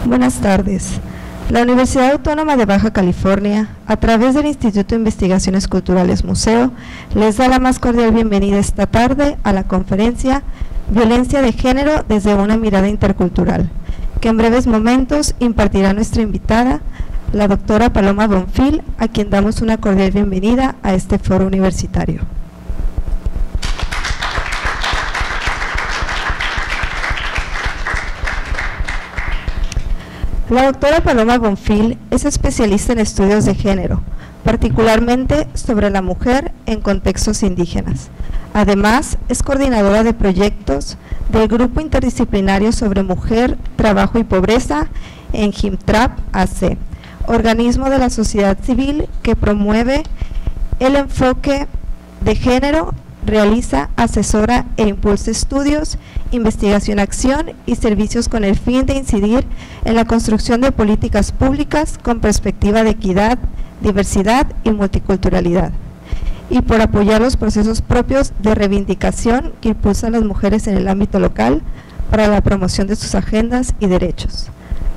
Buenas tardes. La Universidad Autónoma de Baja California, a través del Instituto de Investigaciones Culturales Museo, les da la más cordial bienvenida esta tarde a la conferencia Violencia de Género desde una mirada intercultural, que en breves momentos impartirá nuestra invitada, la doctora Paloma Bonfil, a quien damos una cordial bienvenida a este foro universitario. La doctora Paloma Bonfil es especialista en estudios de género, particularmente sobre la mujer en contextos indígenas. Además, es coordinadora de proyectos del Grupo Interdisciplinario sobre Mujer, Trabajo y Pobreza en GIMTRAP AC, organismo de la sociedad civil que promueve el enfoque de género, realiza, asesora e impulsa estudios, investigación-acción y servicios con el fin de incidir en la construcción de políticas públicas con perspectiva de equidad, diversidad y multiculturalidad, y por apoyar los procesos propios de reivindicación que impulsan las mujeres en el ámbito local para la promoción de sus agendas y derechos.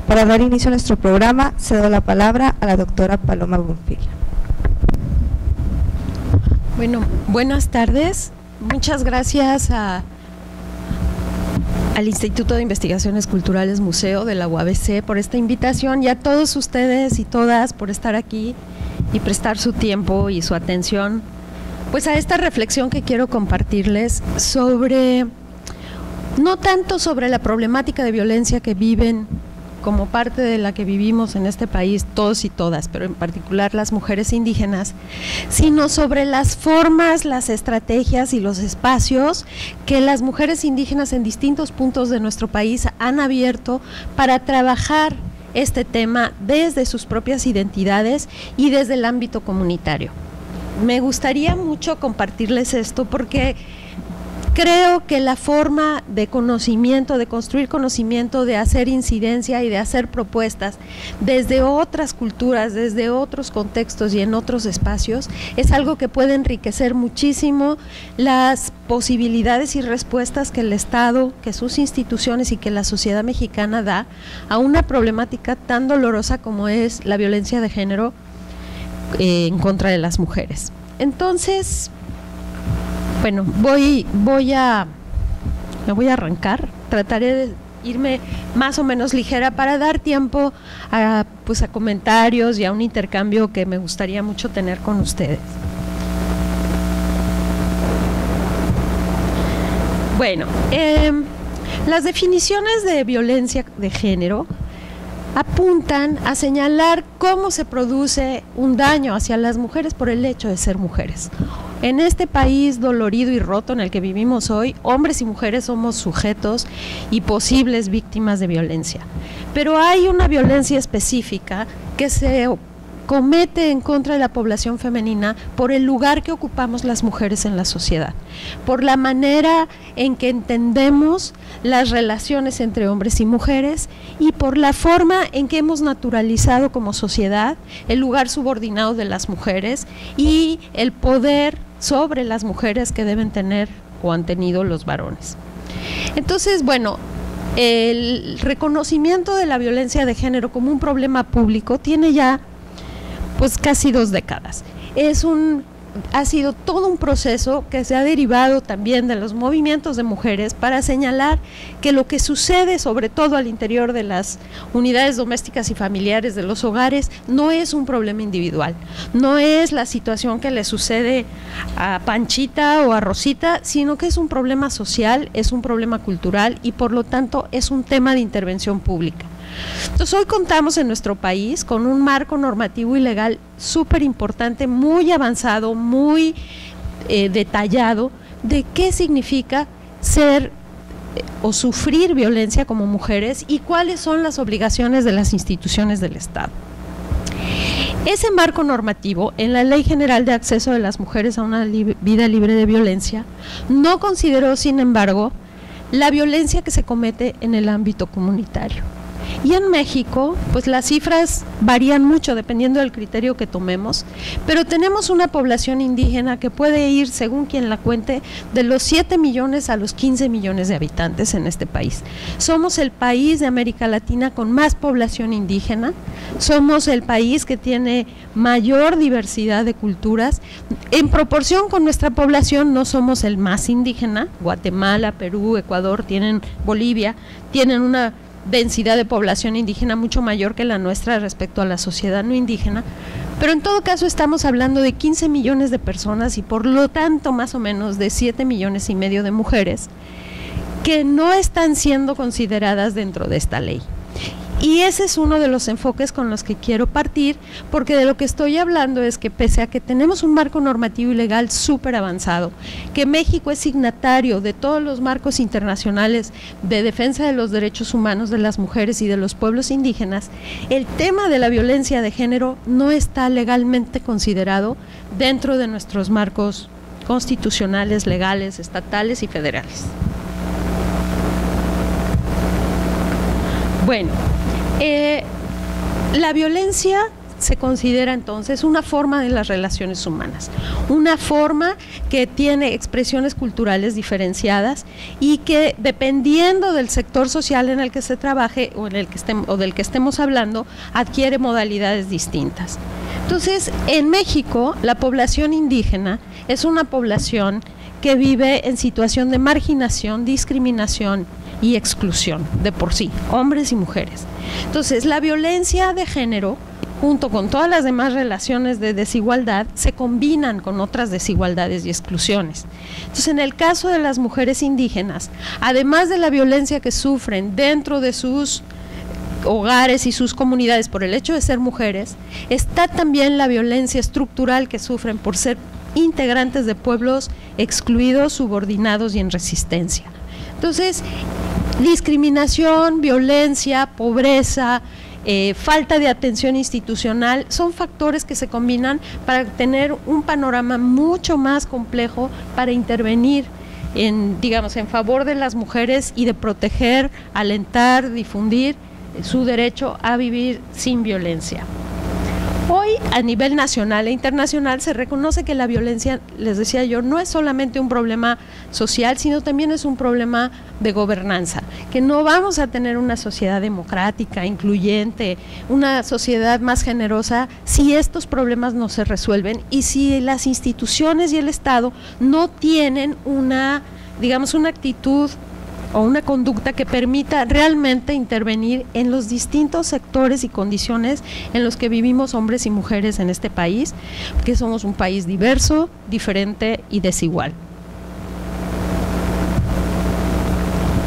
Para dar inicio a nuestro programa, cedo la palabra a la doctora Paloma Bonfil. Bueno, buenas tardes. Muchas gracias al Instituto de Investigaciones Culturales Museo de la UABC por esta invitación y a todos ustedes y todas por estar aquí y prestar su tiempo y su atención pues a esta reflexión que quiero compartirles sobre, no tanto sobre la problemática de violencia que viven como parte de la que vivimos en este país todos y todas, pero en particular las mujeres indígenas, sino sobre las formas, las estrategias y los espacios que las mujeres indígenas en distintos puntos de nuestro país han abierto para trabajar este tema desde sus propias identidades y desde el ámbito comunitario. Me gustaría mucho compartirles esto porque creo que la forma de conocimiento, de construir conocimiento, de hacer incidencia y de hacer propuestas desde otras culturas, desde otros contextos y en otros espacios, es algo que puede enriquecer muchísimo las posibilidades y respuestas que el Estado, que sus instituciones y que la sociedad mexicana da a una problemática tan dolorosa como es la violencia de género en contra de las mujeres. Entonces, bueno, me voy a arrancar, trataré de irme más o menos ligera para dar tiempo a comentarios y a un intercambio que me gustaría mucho tener con ustedes. Bueno, las definiciones de violencia de género apuntan a señalar cómo se produce un daño hacia las mujeres por el hecho de ser mujeres. En este país dolorido y roto en el que vivimos hoy, hombres y mujeres somos sujetos y posibles víctimas de violencia. Pero hay una violencia específica que se comete en contra de la población femenina por el lugar que ocupamos las mujeres en la sociedad, por la manera en que entendemos las relaciones entre hombres y mujeres y por la forma en que hemos naturalizado como sociedad el lugar subordinado de las mujeres y el poder sobre las mujeres que deben tener o han tenido los varones. Entonces, bueno, el reconocimiento de la violencia de género como un problema público tiene ya pues casi 2 décadas. Ha sido todo un proceso que se ha derivado también de los movimientos de mujeres para señalar que lo que sucede, sobre todo al interior de las unidades domésticas y familiares de los hogares, no es un problema individual, no es la situación que le sucede a Panchita o a Rosita, sino que es un problema social, es un problema cultural y por lo tanto es un tema de intervención pública. Entonces hoy contamos en nuestro país con un marco normativo y legal súper importante, muy avanzado, muy detallado de qué significa ser o sufrir violencia como mujeres y cuáles son las obligaciones de las instituciones del Estado. Ese marco normativo en la Ley General de Acceso de las Mujeres a una vida libre de violencia no consideró, sin embargo, la violencia que se comete en el ámbito comunitario. Y en México, pues las cifras varían mucho dependiendo del criterio que tomemos, pero tenemos una población indígena que puede ir, según quien la cuente, de los 7 millones a los 15 millones de habitantes en este país. Somos el país de América Latina con más población indígena, somos el país que tiene mayor diversidad de culturas. En proporción con nuestra población no somos el más indígena. Guatemala, Perú, Ecuador, Bolivia, tienen una densidad de población indígena mucho mayor que la nuestra respecto a la sociedad no indígena, pero en todo caso estamos hablando de 15 millones de personas y por lo tanto más o menos de 7 millones y medio de mujeres que no están siendo consideradas dentro de esta ley. Y ese es uno de los enfoques con los que quiero partir, porque de lo que estoy hablando es que pese a que tenemos un marco normativo y legal súper avanzado, que México es signatario de todos los marcos internacionales de defensa de los derechos humanos de las mujeres y de los pueblos indígenas, el tema de la violencia de género no está legalmente considerado dentro de nuestros marcos constitucionales, legales, estatales y federales. Bueno, la violencia se considera entonces una forma de las relaciones humanas, una forma que tiene expresiones culturales diferenciadas y que dependiendo del sector social en el que se trabaje o del que estemos hablando, adquiere modalidades distintas. Entonces, en México, la población indígena es una población que vive en situación de marginación, discriminación y exclusión de por sí, hombres y mujeres. Entonces, la violencia de género, junto con todas las demás relaciones de desigualdad, se combinan con otras desigualdades y exclusiones. Entonces, en el caso de las mujeres indígenas, además de la violencia que sufren dentro de sus hogares y sus comunidades por el hecho de ser mujeres, está también la violencia estructural que sufren por ser integrantes de pueblos excluidos, subordinados y en resistencia. Entonces, discriminación, violencia, pobreza, falta de atención institucional, son factores que se combinan para tener un panorama mucho más complejo para intervenir en favor de las mujeres y de proteger, alentar, difundir su derecho a vivir sin violencia. Hoy, a nivel nacional e internacional, se reconoce que la violencia, les decía yo, no es solamente un problema social, sino también es un problema de gobernanza, que no vamos a tener una sociedad democrática, incluyente, una sociedad más generosa si estos problemas no se resuelven y si las instituciones y el Estado no tienen una actitud o una conducta que permita realmente intervenir en los distintos sectores y condiciones en los que vivimos hombres y mujeres en este país, que somos un país diverso, diferente y desigual.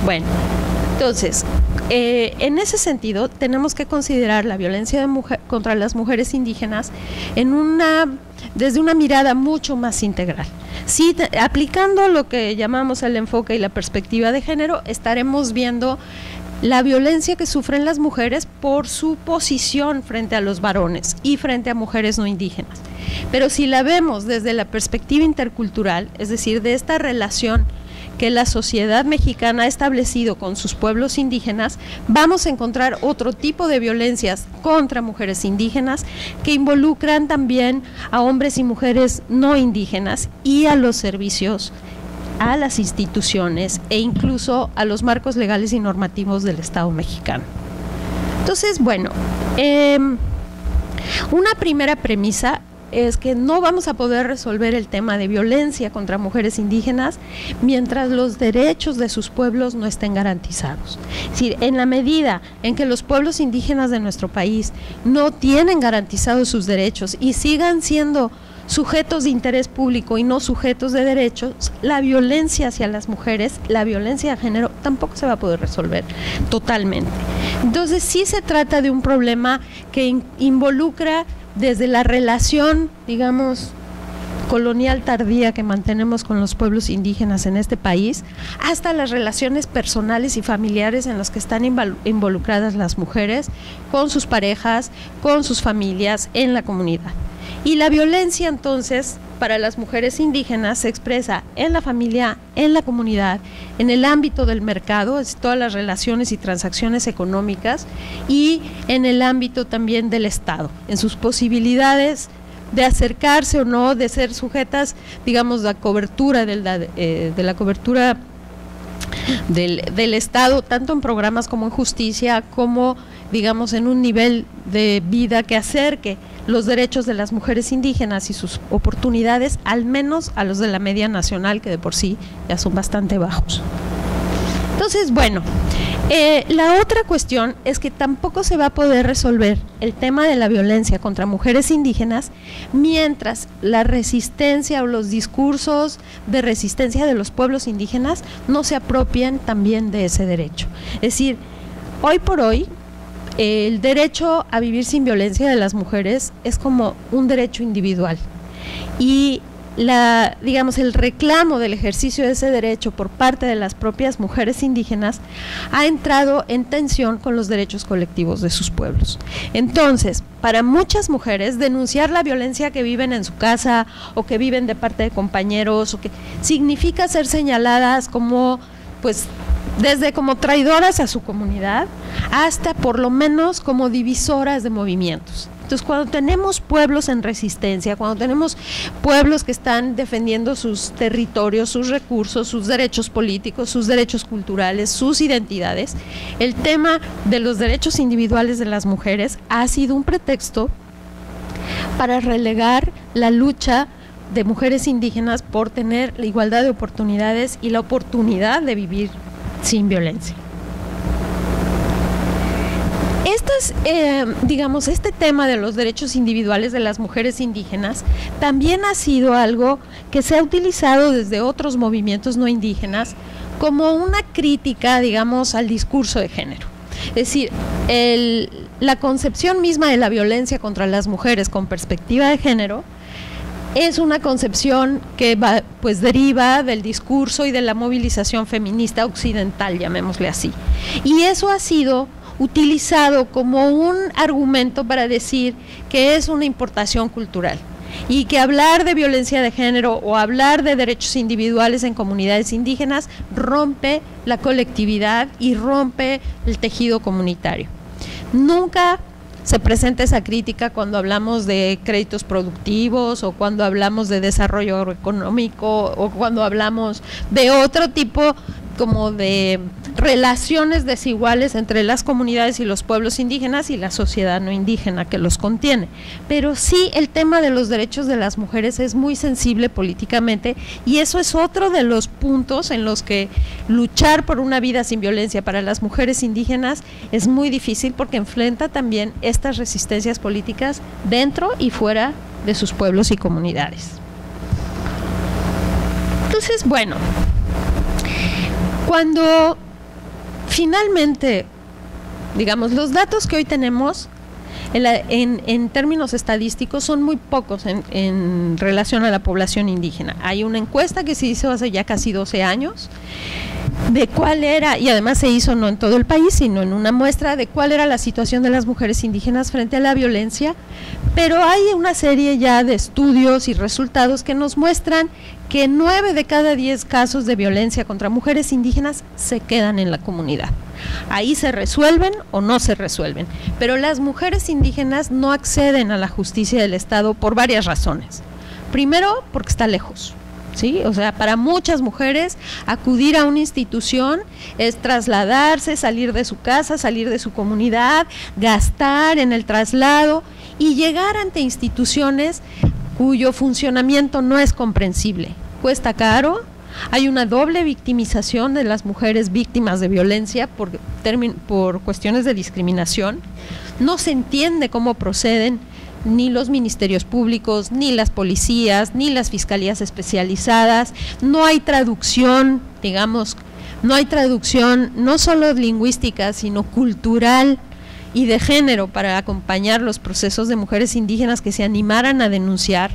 Bueno, entonces, en ese sentido, tenemos que considerar la violencia contra las mujeres indígenas desde una mirada mucho más integral. Sí, aplicando lo que llamamos el enfoque y la perspectiva de género, estaremos viendo la violencia que sufren las mujeres por su posición frente a los varones y frente a mujeres no indígenas. Pero si la vemos desde la perspectiva intercultural, es decir, de esta relación que la sociedad mexicana ha establecido con sus pueblos indígenas, vamos a encontrar otro tipo de violencias contra mujeres indígenas que involucran también a hombres y mujeres no indígenas y a los servicios, a las instituciones e incluso a los marcos legales y normativos del Estado mexicano. Entonces, bueno, una primera premisa es que no vamos a poder resolver el tema de violencia contra mujeres indígenas mientras los derechos de sus pueblos no estén garantizados. Es decir, en la medida en que los pueblos indígenas de nuestro país no tienen garantizados sus derechos y sigan siendo sujetos de interés público y no sujetos de derechos, la violencia hacia las mujeres, la violencia de género, tampoco se va a poder resolver totalmente. Entonces, sí se trata de un problema que involucra desde la relación, colonial tardía que mantenemos con los pueblos indígenas en este país, hasta las relaciones personales y familiares en las que están involucradas las mujeres con sus parejas, con sus familias, en la comunidad. Y la violencia entonces para las mujeres indígenas se expresa en la familia, en la comunidad, en el ámbito del mercado, es todas las relaciones y transacciones económicas, y en el ámbito también del Estado, en sus posibilidades de acercarse o no, de ser sujetas, digamos, la cobertura de la cobertura del Estado, tanto en programas como en justicia, como, digamos, en un nivel de vida que acerque los derechos de las mujeres indígenas y sus oportunidades, al menos a los de la media nacional, que de por sí ya son bastante bajos. Entonces, bueno, la otra cuestión es que tampoco se va a poder resolver el tema de la violencia contra mujeres indígenas mientras la resistencia o los discursos de resistencia de los pueblos indígenas no se apropien también de ese derecho. Es decir, hoy por hoy, el derecho a vivir sin violencia de las mujeres es como un derecho individual, y digamos, el reclamo del ejercicio de ese derecho por parte de las propias mujeres indígenas ha entrado en tensión con los derechos colectivos de sus pueblos. Entonces, para muchas mujeres, denunciar la violencia que viven en su casa o que viven de parte de compañeros, o que significa ser señaladas como, pues, desde como traidoras a su comunidad hasta por lo menos como divisoras de movimientos. Entonces, cuando tenemos pueblos en resistencia, cuando tenemos pueblos que están defendiendo sus territorios, sus recursos, sus derechos políticos, sus derechos culturales, sus identidades, el tema de los derechos individuales de las mujeres ha sido un pretexto para relegar la lucha de mujeres indígenas por tener la igualdad de oportunidades y la oportunidad de vivir sin violencia. Digamos, este tema de los derechos individuales de las mujeres indígenas también ha sido algo que se ha utilizado desde otros movimientos no indígenas como una crítica, digamos, al discurso de género. Es decir, la concepción misma de la violencia contra las mujeres con perspectiva de género es una concepción que pues deriva del discurso y de la movilización feminista occidental, llamémosle así. Y eso ha sido utilizado como un argumento para decir que es una importación cultural y que hablar de violencia de género o hablar de derechos individuales en comunidades indígenas rompe la colectividad y rompe el tejido comunitario. Nunca se presenta esa crítica cuando hablamos de créditos productivos o cuando hablamos de desarrollo agroeconómico o cuando hablamos de otro tipo como de relaciones desiguales entre las comunidades y los pueblos indígenas y la sociedad no indígena que los contiene. Pero sí, el tema de los derechos de las mujeres es muy sensible políticamente, y eso es otro de los puntos en los que luchar por una vida sin violencia para las mujeres indígenas es muy difícil, porque enfrenta también estas resistencias políticas dentro y fuera de sus pueblos y comunidades. Entonces, bueno, cuando finalmente, digamos, los datos que hoy tenemos en términos estadísticos son muy pocos en relación a la población indígena. Hay una encuesta que se hizo hace ya casi 12 años de cuál era, y además se hizo no en todo el país, sino en una muestra de cuál era la situación de las mujeres indígenas frente a la violencia, pero hay una serie ya de estudios y resultados que nos muestran que 9 de cada 10 casos de violencia contra mujeres indígenas se quedan en la comunidad. Ahí se resuelven o no se resuelven, pero las mujeres indígenas no acceden a la justicia del Estado por varias razones. Primero, porque está lejos. ¿Sí? O sea, para muchas mujeres acudir a una institución es trasladarse, salir de su casa, salir de su comunidad, gastar en el traslado y llegar ante instituciones cuyo funcionamiento no es comprensible. Cuesta caro, hay una doble victimización de las mujeres víctimas de violencia por cuestiones de discriminación, no se entiende cómo proceden ni los ministerios públicos, ni las policías, ni las fiscalías especializadas, no hay traducción, digamos, no hay traducción no solo lingüística, sino cultural y de género para acompañar los procesos de mujeres indígenas que se animaran a denunciar.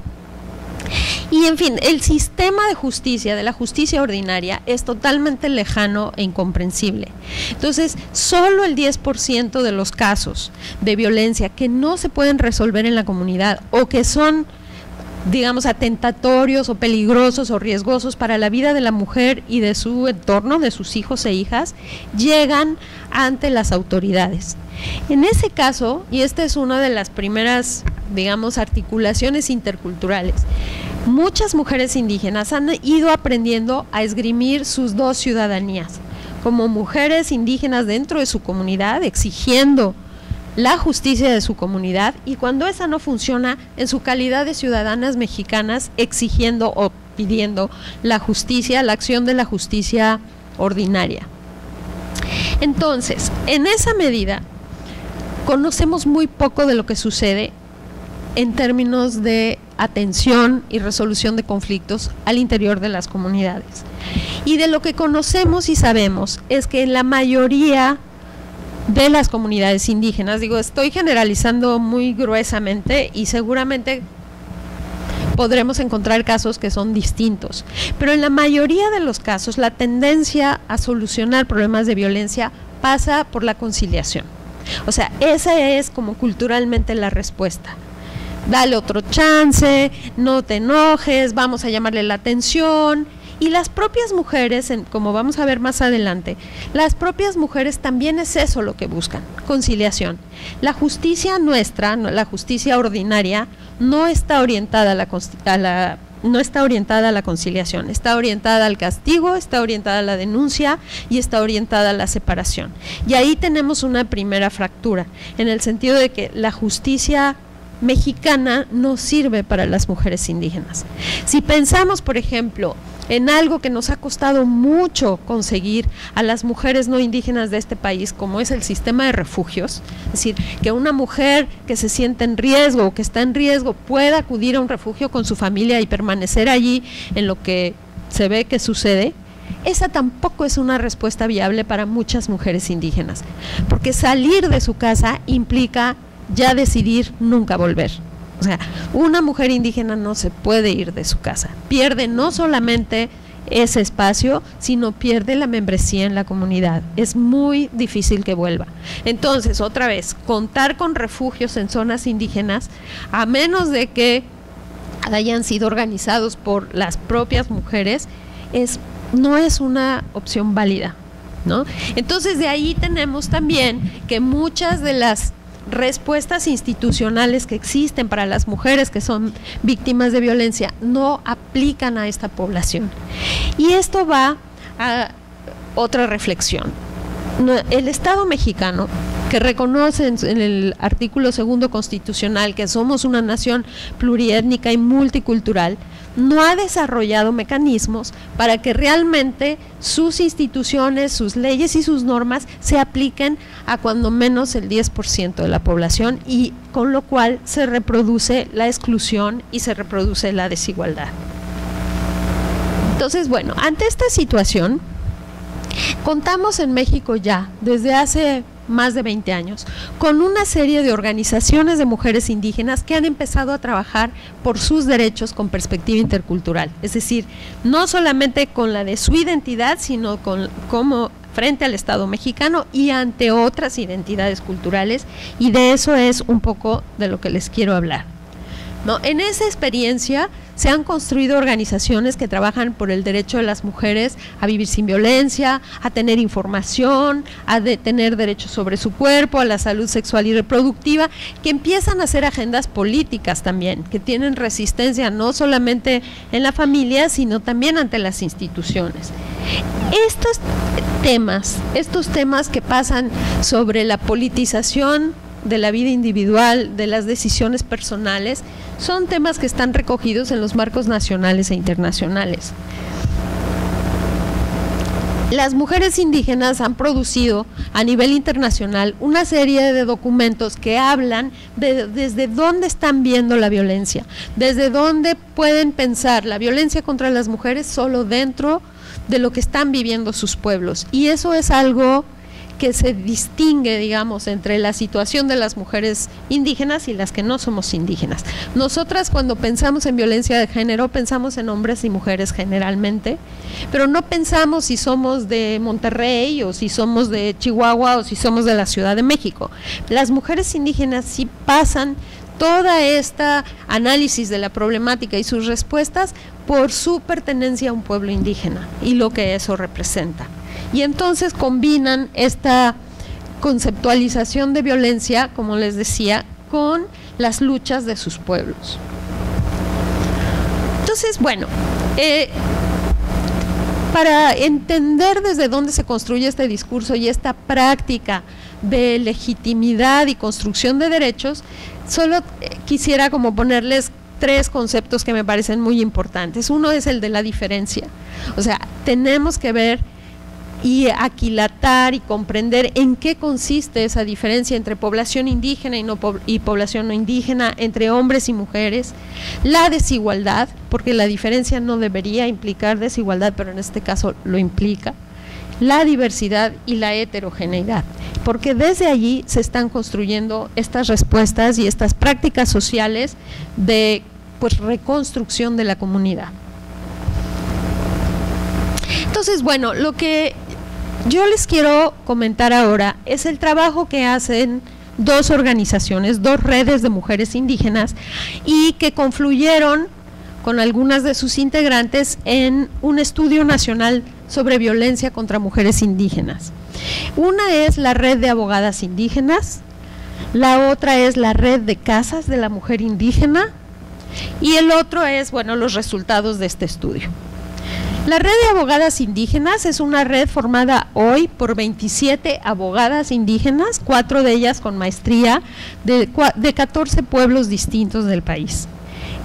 Y en fin, el sistema de justicia, de la justicia ordinaria, es totalmente lejano e incomprensible. Entonces, solo el 10% de los casos de violencia que no se pueden resolver en la comunidad o que son digamos, atentatorios o peligrosos o riesgosos para la vida de la mujer y de su entorno, de sus hijos e hijas, llegan ante las autoridades. En ese caso, y esta es una de las primeras, digamos, articulaciones interculturales, muchas mujeres indígenas han ido aprendiendo a esgrimir sus dos ciudadanías, como mujeres indígenas dentro de su comunidad, exigiendo la justicia de su comunidad, y cuando esa no funciona, en su calidad de ciudadanas mexicanas, exigiendo o pidiendo la justicia, la acción de la justicia ordinaria. Entonces, en esa medida, conocemos muy poco de lo que sucede en términos de atención y resolución de conflictos al interior de las comunidades. Y de lo que conocemos y sabemos es que en la mayoría de las comunidades indígenas, digo, estoy generalizando muy gruesamente y seguramente podremos encontrar casos que son distintos, pero en la mayoría de los casos la tendencia a solucionar problemas de violencia pasa por la conciliación. O sea, esa es como culturalmente la respuesta. Dale otro chance, no te enojes, vamos a llamarle la atención. Y las propias mujeres, como vamos a ver más adelante, las propias mujeres también es eso lo que buscan, conciliación. La justicia nuestra, la justicia ordinaria, no está orientada a la conciliación, está orientada al castigo, está orientada a la denuncia y está orientada a la separación. Y ahí tenemos una primera fractura, en el sentido de que la justicia mexicana no sirve para las mujeres indígenas. Si pensamos, por ejemplo, en algo que nos ha costado mucho conseguir a las mujeres no indígenas de este país, como es el sistema de refugios, es decir, que una mujer que se siente en riesgo o que está en riesgo pueda acudir a un refugio con su familia y permanecer allí en lo que se ve que sucede, esa tampoco es una respuesta viable para muchas mujeres indígenas, porque salir de su casa implica ya decidir nunca volver. O sea, una mujer indígena no se puede ir de su casa, pierde no solamente ese espacio, sino pierde la membresía en la comunidad, es muy difícil que vuelva. Entonces, otra vez, contar con refugios en zonas indígenas, a menos de que hayan sido organizados por las propias mujeres, no es una opción válida, ¿no? Entonces, de ahí tenemos también que muchas de las respuestas institucionales que existen para las mujeres que son víctimas de violencia no aplican a esta población. Y esto va a otra reflexión. El Estado mexicano, que reconoce en el artículo 2 constitucional que somos una nación pluriétnica y multicultural, no ha desarrollado mecanismos para que realmente sus instituciones, sus leyes y sus normas se apliquen a cuando menos el 10% de la población, y con lo cual se reproduce la exclusión y se reproduce la desigualdad. Entonces, bueno, ante esta situación, contamos en México ya, desde hace más de 20 años, con una serie de organizaciones de mujeres indígenas que han empezado a trabajar por sus derechos con perspectiva intercultural, es decir, no solamente con la de su identidad, sino como frente al Estado mexicano y ante otras identidades culturales, y de eso es un poco de lo que les quiero hablar, ¿no? En esa experiencia se han construido organizaciones que trabajan por el derecho de las mujeres a vivir sin violencia, a tener información, a tener derechos sobre su cuerpo, a la salud sexual y reproductiva, que empiezan a hacer agendas políticas también, que tienen resistencia no solamente en la familia, sino también ante las instituciones. Estos temas que pasan sobre la politización de la vida individual, de las decisiones personales, son temas que están recogidos en los marcos nacionales e internacionales. Las mujeres indígenas han producido a nivel internacional una serie de documentos que hablan desde dónde están viendo la violencia, desde dónde pueden pensar la violencia contra las mujeres solo dentro de lo que están viviendo sus pueblos, y eso es algo que se distingue, digamos, entre la situación de las mujeres indígenas y las que no somos indígenas. Nosotras, cuando pensamos en violencia de género, pensamos en hombres y mujeres generalmente, pero no pensamos si somos de Monterrey o si somos de Chihuahua o si somos de la Ciudad de México. Las mujeres indígenas sí pasan toda esta análisis de la problemática y sus respuestas por su pertenencia a un pueblo indígena y lo que eso representa. Y entonces combinan esta conceptualización de violencia, como les decía, con las luchas de sus pueblos. Entonces, bueno, para entender desde dónde se construye este discurso y esta práctica de legitimidad y construcción de derechos, solo quisiera como ponerles 3 conceptos que me parecen muy importantes. Uno es el de la diferencia, o sea, tenemos que ver y aquilatar y comprender en qué consiste esa diferencia entre población indígena y población no indígena, entre hombres y mujeres, la desigualdad, porque la diferencia no debería implicar desigualdad, pero en este caso lo implica, la diversidad y la heterogeneidad, porque desde allí se están construyendo estas respuestas y estas prácticas sociales de reconstrucción de la comunidad. Entonces, bueno, lo que yo les quiero comentar ahora es el trabajo que hacen 2 organizaciones, 2 redes de mujeres indígenas y que confluyeron con algunas de sus integrantes en un estudio nacional sobre violencia contra mujeres indígenas. Una es la Red de Abogadas Indígenas, la otra es la Red de Casas de la Mujer Indígena y el otro es, bueno, los resultados de este estudio. La Red de Abogadas Indígenas es una red formada hoy por 27 abogadas indígenas, 4 de ellas con maestría de 14 pueblos distintos del país.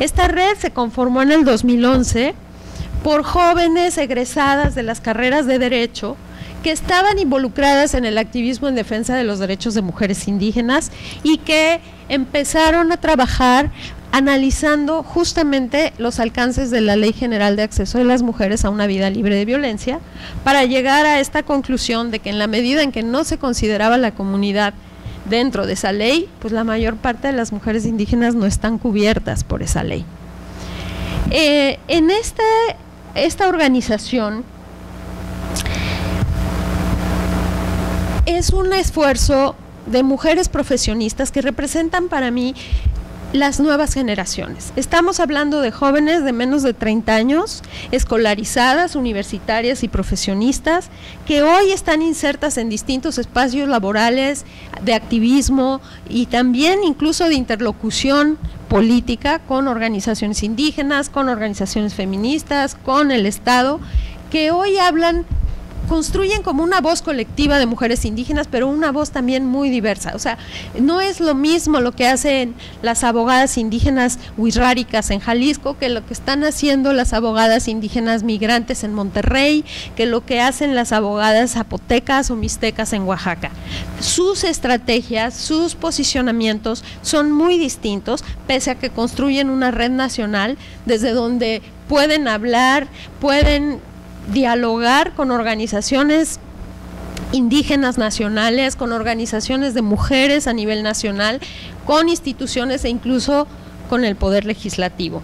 Esta red se conformó en el 2011 por jóvenes egresadas de las carreras de Derecho que estaban involucradas en el activismo en defensa de los derechos de mujeres indígenas y que empezaron a trabajar analizando justamente los alcances de la Ley General de Acceso de las Mujeres a una vida libre de violencia, para llegar a esta conclusión de que en la medida en que no se consideraba la comunidad dentro de esa ley, pues la mayor parte de las mujeres indígenas no están cubiertas por esa ley. En esta organización es un esfuerzo de mujeres profesionistas que representan para mí las nuevas generaciones. Estamos hablando de jóvenes de menos de 30 años, escolarizadas, universitarias y profesionistas, que hoy están insertas en distintos espacios laborales, de activismo y también incluso de interlocución política con organizaciones indígenas, con organizaciones feministas, con el Estado, que hoy construyen como una voz colectiva de mujeres indígenas, pero una voz también muy diversa. O sea, no es lo mismo lo que hacen las abogadas indígenas wixárikas en Jalisco que lo que están haciendo las abogadas indígenas migrantes en Monterrey, que lo que hacen las abogadas zapotecas o mixtecas en Oaxaca. Sus estrategias, sus posicionamientos son muy distintos, pese a que construyen una red nacional desde donde pueden hablar, pueden dialogar con organizaciones indígenas nacionales, con organizaciones de mujeres a nivel nacional, con instituciones e incluso con el poder legislativo.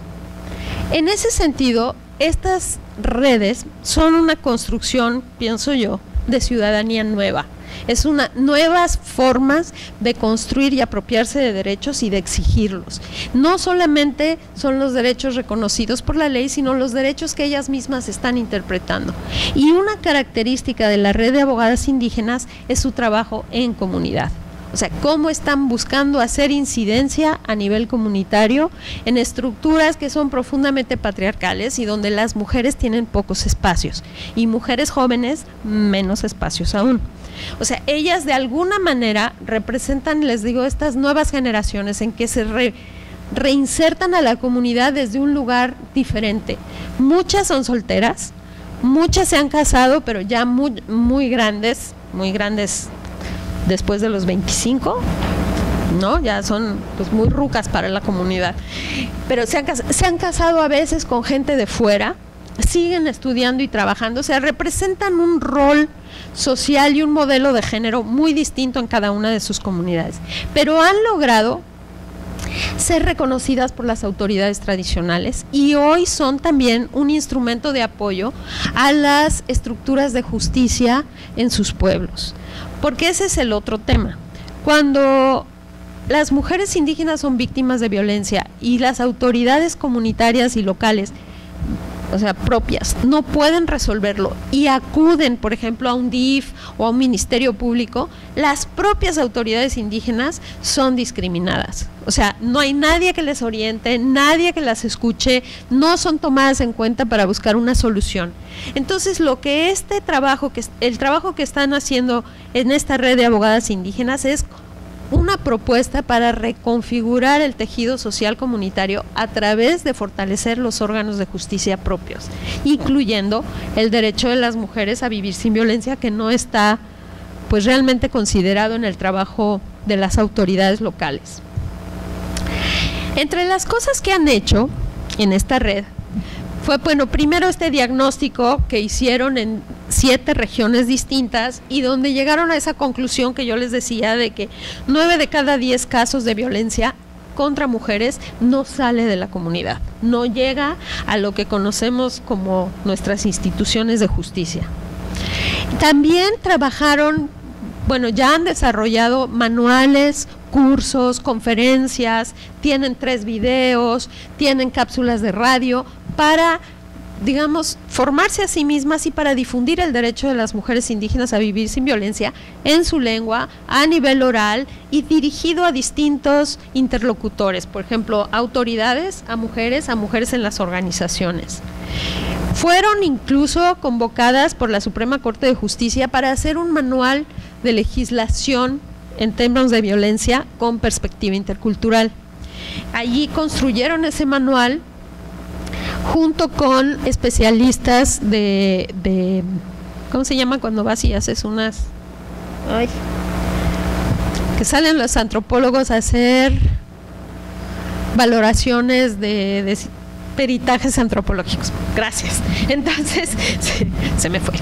En ese sentido, estas redes son una construcción, pienso yo, de ciudadanía nueva. Es nuevas formas de construir y apropiarse de derechos y de exigirlos. No solamente son los derechos reconocidos por la ley, sino los derechos que ellas mismas están interpretando. Y una característica de la Red de Abogadas Indígenas es su trabajo en comunidad. O sea, cómo están buscando hacer incidencia a nivel comunitario en estructuras que son profundamente patriarcales y donde las mujeres tienen pocos espacios y mujeres jóvenes menos espacios aún. O sea, ellas de alguna manera representan, les digo, estas nuevas generaciones en que se reinsertan a la comunidad desde un lugar diferente. Muchas son solteras, muchas se han casado, pero ya muy grandes después de los 25, ¿no? Ya son pues muy rucas para la comunidad, pero se han casado a veces con gente de fuera, siguen estudiando y trabajando, o sea, representan un rol social y un modelo de género muy distinto en cada una de sus comunidades, pero han logrado ser reconocidas por las autoridades tradicionales y hoy son también un instrumento de apoyo a las estructuras de justicia en sus pueblos, porque ese es el otro tema. Cuando las mujeres indígenas son víctimas de violencia y las autoridades comunitarias y locales, o sea, propias, no pueden resolverlo y acuden, por ejemplo, a un DIF o a un ministerio público, las propias autoridades indígenas son discriminadas. O sea, no hay nadie que les oriente, nadie que las escuche, no son tomadas en cuenta para buscar una solución. Entonces, lo que el trabajo que están haciendo en esta red de abogadas indígenas es una propuesta para reconfigurar el tejido social comunitario a través de fortalecer los órganos de justicia propios, incluyendo el derecho de las mujeres a vivir sin violencia, que no está pues realmente considerado en el trabajo de las autoridades locales. Entre las cosas que han hecho en esta red fue, bueno, primero este diagnóstico que hicieron en 7 regiones distintas y donde llegaron a esa conclusión que yo les decía de que 9 de cada 10 casos de violencia contra mujeres no sale de la comunidad, no llega a lo que conocemos como nuestras instituciones de justicia. También trabajaron, bueno, ya han desarrollado manuales, cursos, conferencias, tienen 3 videos, tienen cápsulas de radio para, digamos, formarse a sí mismas y para difundir el derecho de las mujeres indígenas a vivir sin violencia en su lengua, a nivel oral y dirigido a distintos interlocutores, por ejemplo, autoridades, a mujeres en las organizaciones. Fueron incluso convocadas por la Suprema Corte de Justicia para hacer un manual de legislación en temas de violencia con perspectiva intercultural. Allí construyeron ese manual junto con especialistas de ¿cómo se llama cuando vas y haces unas? Ay, que salen los antropólogos a hacer valoraciones de peritajes antropológicos. Gracias. Entonces, se me fue.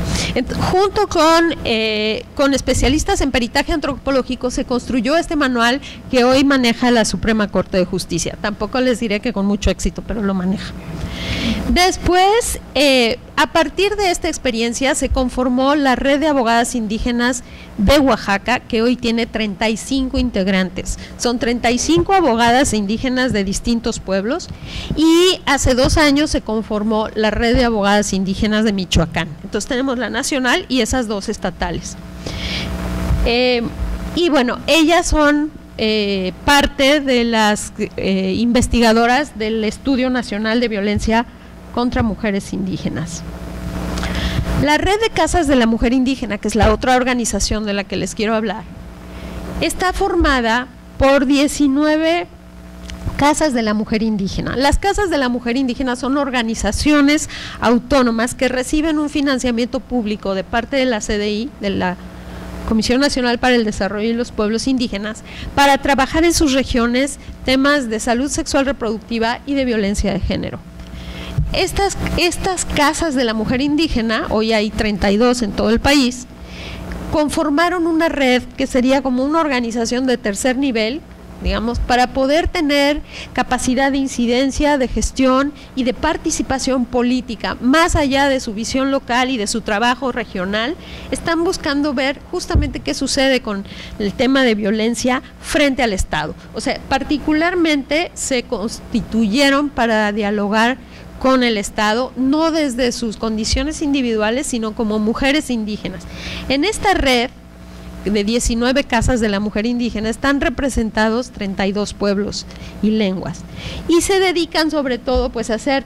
Junto con especialistas en peritaje antropológico se construyó este manual que hoy maneja la Suprema Corte de Justicia. Tampoco les diré que con mucho éxito, pero lo maneja. Después, a partir de esta experiencia se conformó la Red de Abogadas Indígenas de Oaxaca, que hoy tiene 35 integrantes. Son 35 abogadas indígenas de distintos pueblos y hace 2 años se conformó la Red de Abogadas Indígenas de Michoacán. Entonces tenemos la nacional y esas 2 estatales. Y bueno, ellas son parte de las investigadoras del Estudio Nacional de Violencia contra Mujeres Indígenas. La Red de Casas de la Mujer Indígena, que es la otra organización de la que les quiero hablar, está formada por 19 Casas de la Mujer Indígena. Las Casas de la Mujer Indígena son organizaciones autónomas que reciben un financiamiento público de parte de la CDI, de la Comisión Nacional para el Desarrollo de los Pueblos Indígenas, para trabajar en sus regiones temas de salud sexual reproductiva y de violencia de género. Estas casas de la mujer indígena, hoy hay 32 en todo el país, conformaron una red que sería como una organización de tercer nivel, digamos, para poder tener capacidad de incidencia, de gestión y de participación política, más allá de su visión local y de su trabajo regional. Están buscando ver justamente qué sucede con el tema de violencia frente al Estado. O sea, particularmente se constituyeron para dialogar con el Estado, no desde sus condiciones individuales, sino como mujeres indígenas. En esta red de 19 casas de la mujer indígena están representados 32 pueblos y lenguas y se dedican sobre todo pues a hacer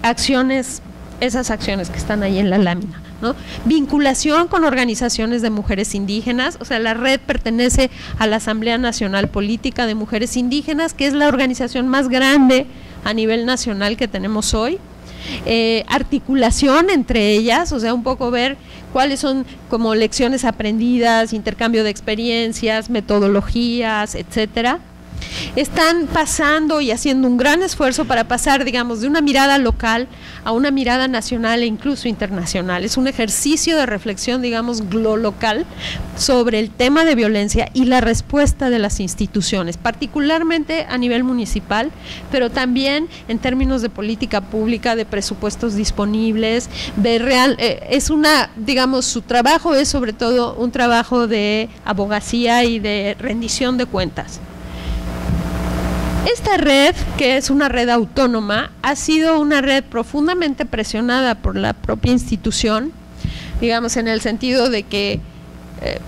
acciones, esas acciones que están ahí en la lámina, ¿no? Vinculación con organizaciones de mujeres indígenas, o sea, la red pertenece a la Asamblea Nacional Política de Mujeres Indígenas, que es la organización más grande a nivel nacional que tenemos hoy. Articulación entre ellas, o sea, un poco ver cuáles son como lecciones aprendidas, intercambio de experiencias, metodologías, etcétera. Están pasando y haciendo un gran esfuerzo para pasar, digamos, de una mirada local a una mirada nacional e incluso internacional. Es un ejercicio de reflexión, digamos, local sobre el tema de violencia y la respuesta de las instituciones, particularmente a nivel municipal, pero también en términos de política pública, de presupuestos disponibles, digamos, su trabajo es sobre todo un trabajo de abogacía y de rendición de cuentas. Esta red, que es una red autónoma, ha sido una red profundamente presionada por la propia institución, digamos, en el sentido de que,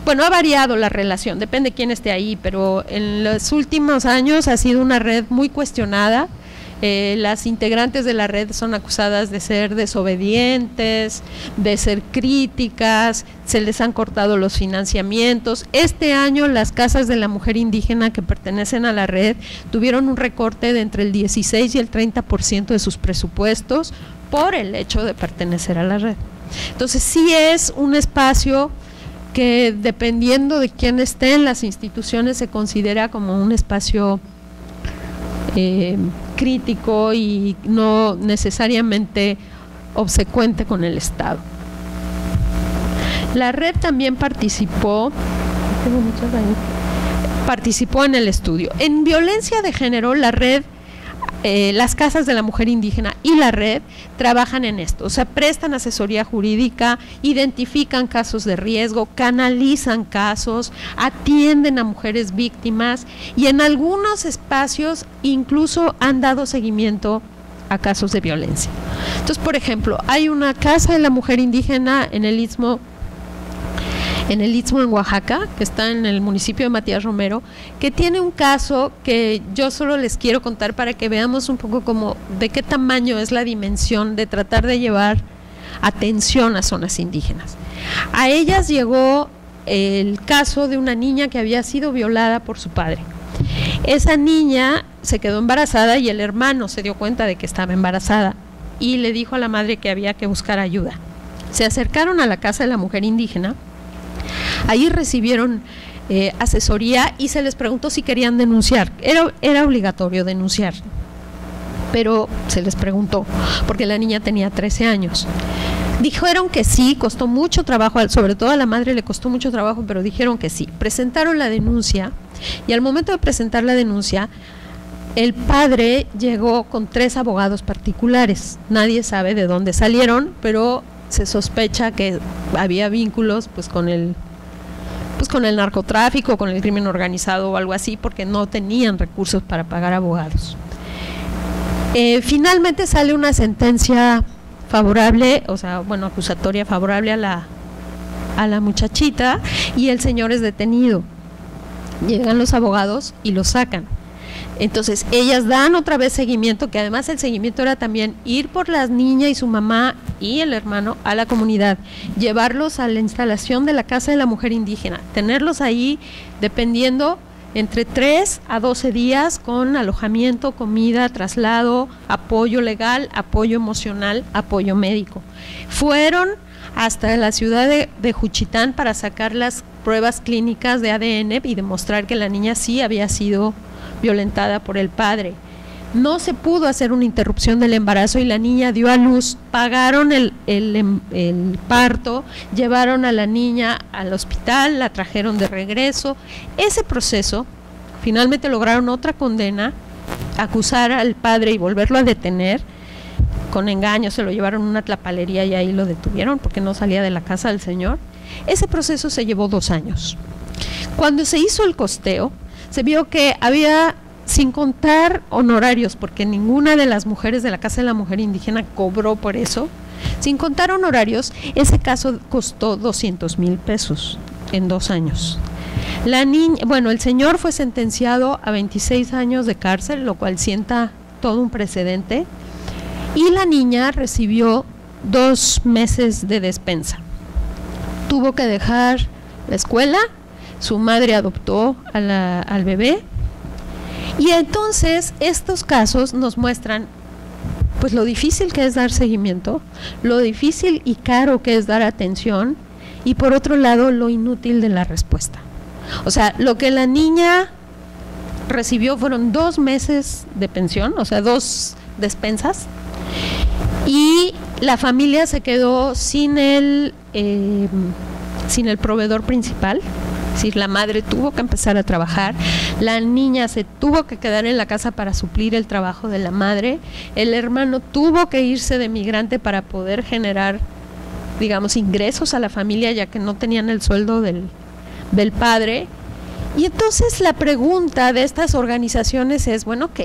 ha variado la relación, depende de quién esté ahí, pero en los últimos años ha sido una red muy cuestionada. Las integrantes de la red son acusadas de ser desobedientes, de ser críticas, se les han cortado los financiamientos. Este año las casas de la mujer indígena que pertenecen a la red tuvieron un recorte de entre el 16 y el 30% de sus presupuestos por el hecho de pertenecer a la red. Entonces sí es un espacio que, dependiendo de quién esté en las instituciones, se considera como un espacio crítico y no necesariamente obsecuente con el Estado. La red también participó en el estudio. En violencia de género, la red, las casas de la mujer indígena y la red trabajan en esto, o sea, prestan asesoría jurídica, identifican casos de riesgo, canalizan casos, atienden a mujeres víctimas y en algunos espacios incluso han dado seguimiento a casos de violencia. Entonces, por ejemplo, hay una casa de la mujer indígena en el Istmo en Oaxaca, que está en el municipio de Matías Romero, que tiene un caso que yo solo les quiero contar para que veamos un poco como de qué tamaño es la dimensión de tratar de llevar atención a zonas indígenas. A ellas llegó el caso de una niña que había sido violada por su padre. Esa niña se quedó embarazada y el hermano se dio cuenta de que estaba embarazada y le dijo a la madre que había que buscar ayuda. Se acercaron a la casa de la mujer indígena. Ahí recibieron asesoría y se les preguntó si querían denunciar. Era obligatorio denunciar, pero se les preguntó porque la niña tenía 13 años. Dijeron que sí, costó mucho trabajo, sobre todo a la madre le costó mucho trabajo, pero dijeron que sí. Presentaron la denuncia y al momento de presentar la denuncia, el padre llegó con 3 abogados particulares. Nadie sabe de dónde salieron, pero se sospecha que había vínculos con el narcotráfico, con el crimen organizado o algo así, porque no tenían recursos para pagar abogados. Finalmente sale una sentencia favorable, acusatoria favorable a la muchachita y el señor es detenido. Llegan los abogados y lo sacan. Entonces ellas dan otra vez seguimiento, que además el seguimiento era también ir por la niña y su mamá y el hermano a la comunidad, llevarlos a la instalación de la casa de la mujer indígena, tenerlos ahí dependiendo entre 3 a 12 días con alojamiento, comida, traslado, apoyo legal, apoyo emocional, apoyo médico. Fueron hasta la ciudad de Juchitán para sacar las pruebas clínicas de ADN y demostrar que la niña sí había sido violentada por el padre. No se pudo hacer una interrupción del embarazo y la niña dio a luz. Pagaron el parto, llevaron a la niña al hospital, la trajeron de regreso. Ese proceso, finalmente lograron otra condena, acusar al padre y volverlo a detener. Con engaño se lo llevaron a una tlapalería y ahí lo detuvieron porque no salía de la casa del señor. Ese proceso se llevó 2 años. Cuando se hizo el costeo, se vio que había, sin contar honorarios, porque ninguna de las mujeres de la Casa de la Mujer Indígena cobró por eso, sin contar honorarios, ese caso costó 200,000 pesos en 2 años. La niña, el señor fue sentenciado a 26 años de cárcel, lo cual sienta todo un precedente, y la niña recibió 2 meses de despensa. Tuvo que dejar la escuela. Su madre adoptó al bebé y entonces estos casos nos muestran lo difícil que es dar seguimiento, lo difícil y caro que es dar atención y por otro lado lo inútil de la respuesta. O sea, lo que la niña recibió fueron 2 meses de pensión, 2 despensas y la familia se quedó sin el proveedor principal. Es decir, la madre tuvo que empezar a trabajar, la niña se tuvo que quedar en la casa para suplir el trabajo de la madre, el hermano tuvo que irse de migrante para poder generar, ingresos a la familia ya que no tenían el sueldo del padre Y entonces la pregunta de estas organizaciones es, bueno, ok,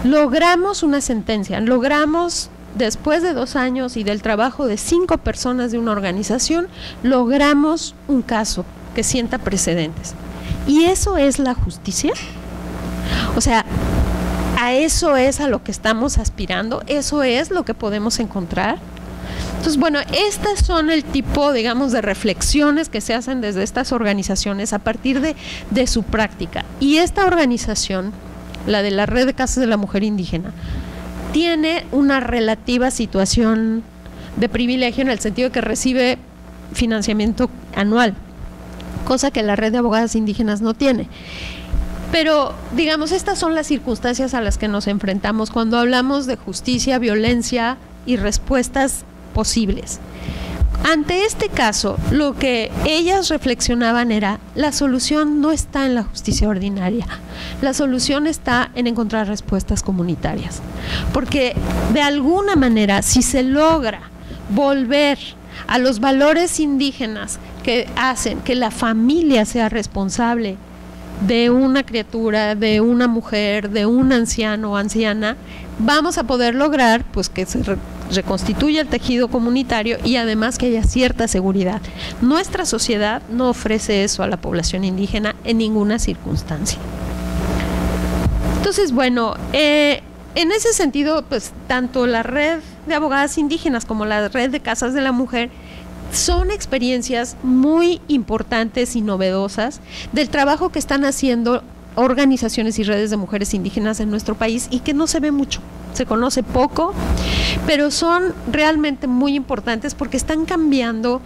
logramos una sentencia, logramos, después de 2 años y del trabajo de 5 personas de una organización, logramos un caso que sienta precedentes. ¿Y eso es la justicia? O sea, ¿a eso es a lo que estamos aspirando? ¿Eso es lo que podemos encontrar? Entonces, bueno, estas son el tipo, digamos, de reflexiones que se hacen desde estas organizaciones a partir de su práctica. Y esta organización, la de la Red de Casas de la Mujer Indígena, tiene una relativa situación de privilegio en el sentido de que recibe financiamiento anual, cosa que la Red de Abogadas Indígenas no tiene. Pero, digamos, estas son las circunstancias a las que nos enfrentamos cuando hablamos de justicia, violencia y respuestas posibles. Ante este caso, lo que ellas reflexionaban era, la solución no está en la justicia ordinaria, la solución está en encontrar respuestas comunitarias. Porque de alguna manera, si se logra volver a los valores indígenas que hacen que la familia sea responsable de una criatura, de una mujer, de un anciano o anciana, vamos a poder lograr pues que se reconstituya el tejido comunitario y además que haya cierta seguridad. Nuestra sociedad no ofrece eso a la población indígena en ninguna circunstancia. Entonces, bueno, en ese sentido, pues tanto la Red de Abogadas Indígenas como la Red de Casas de la Mujer son experiencias muy importantes y novedosas del trabajo que están haciendo organizaciones y redes de mujeres indígenas en nuestro país y que no se ve mucho, se conoce poco, pero son realmente muy importantes porque están cambiando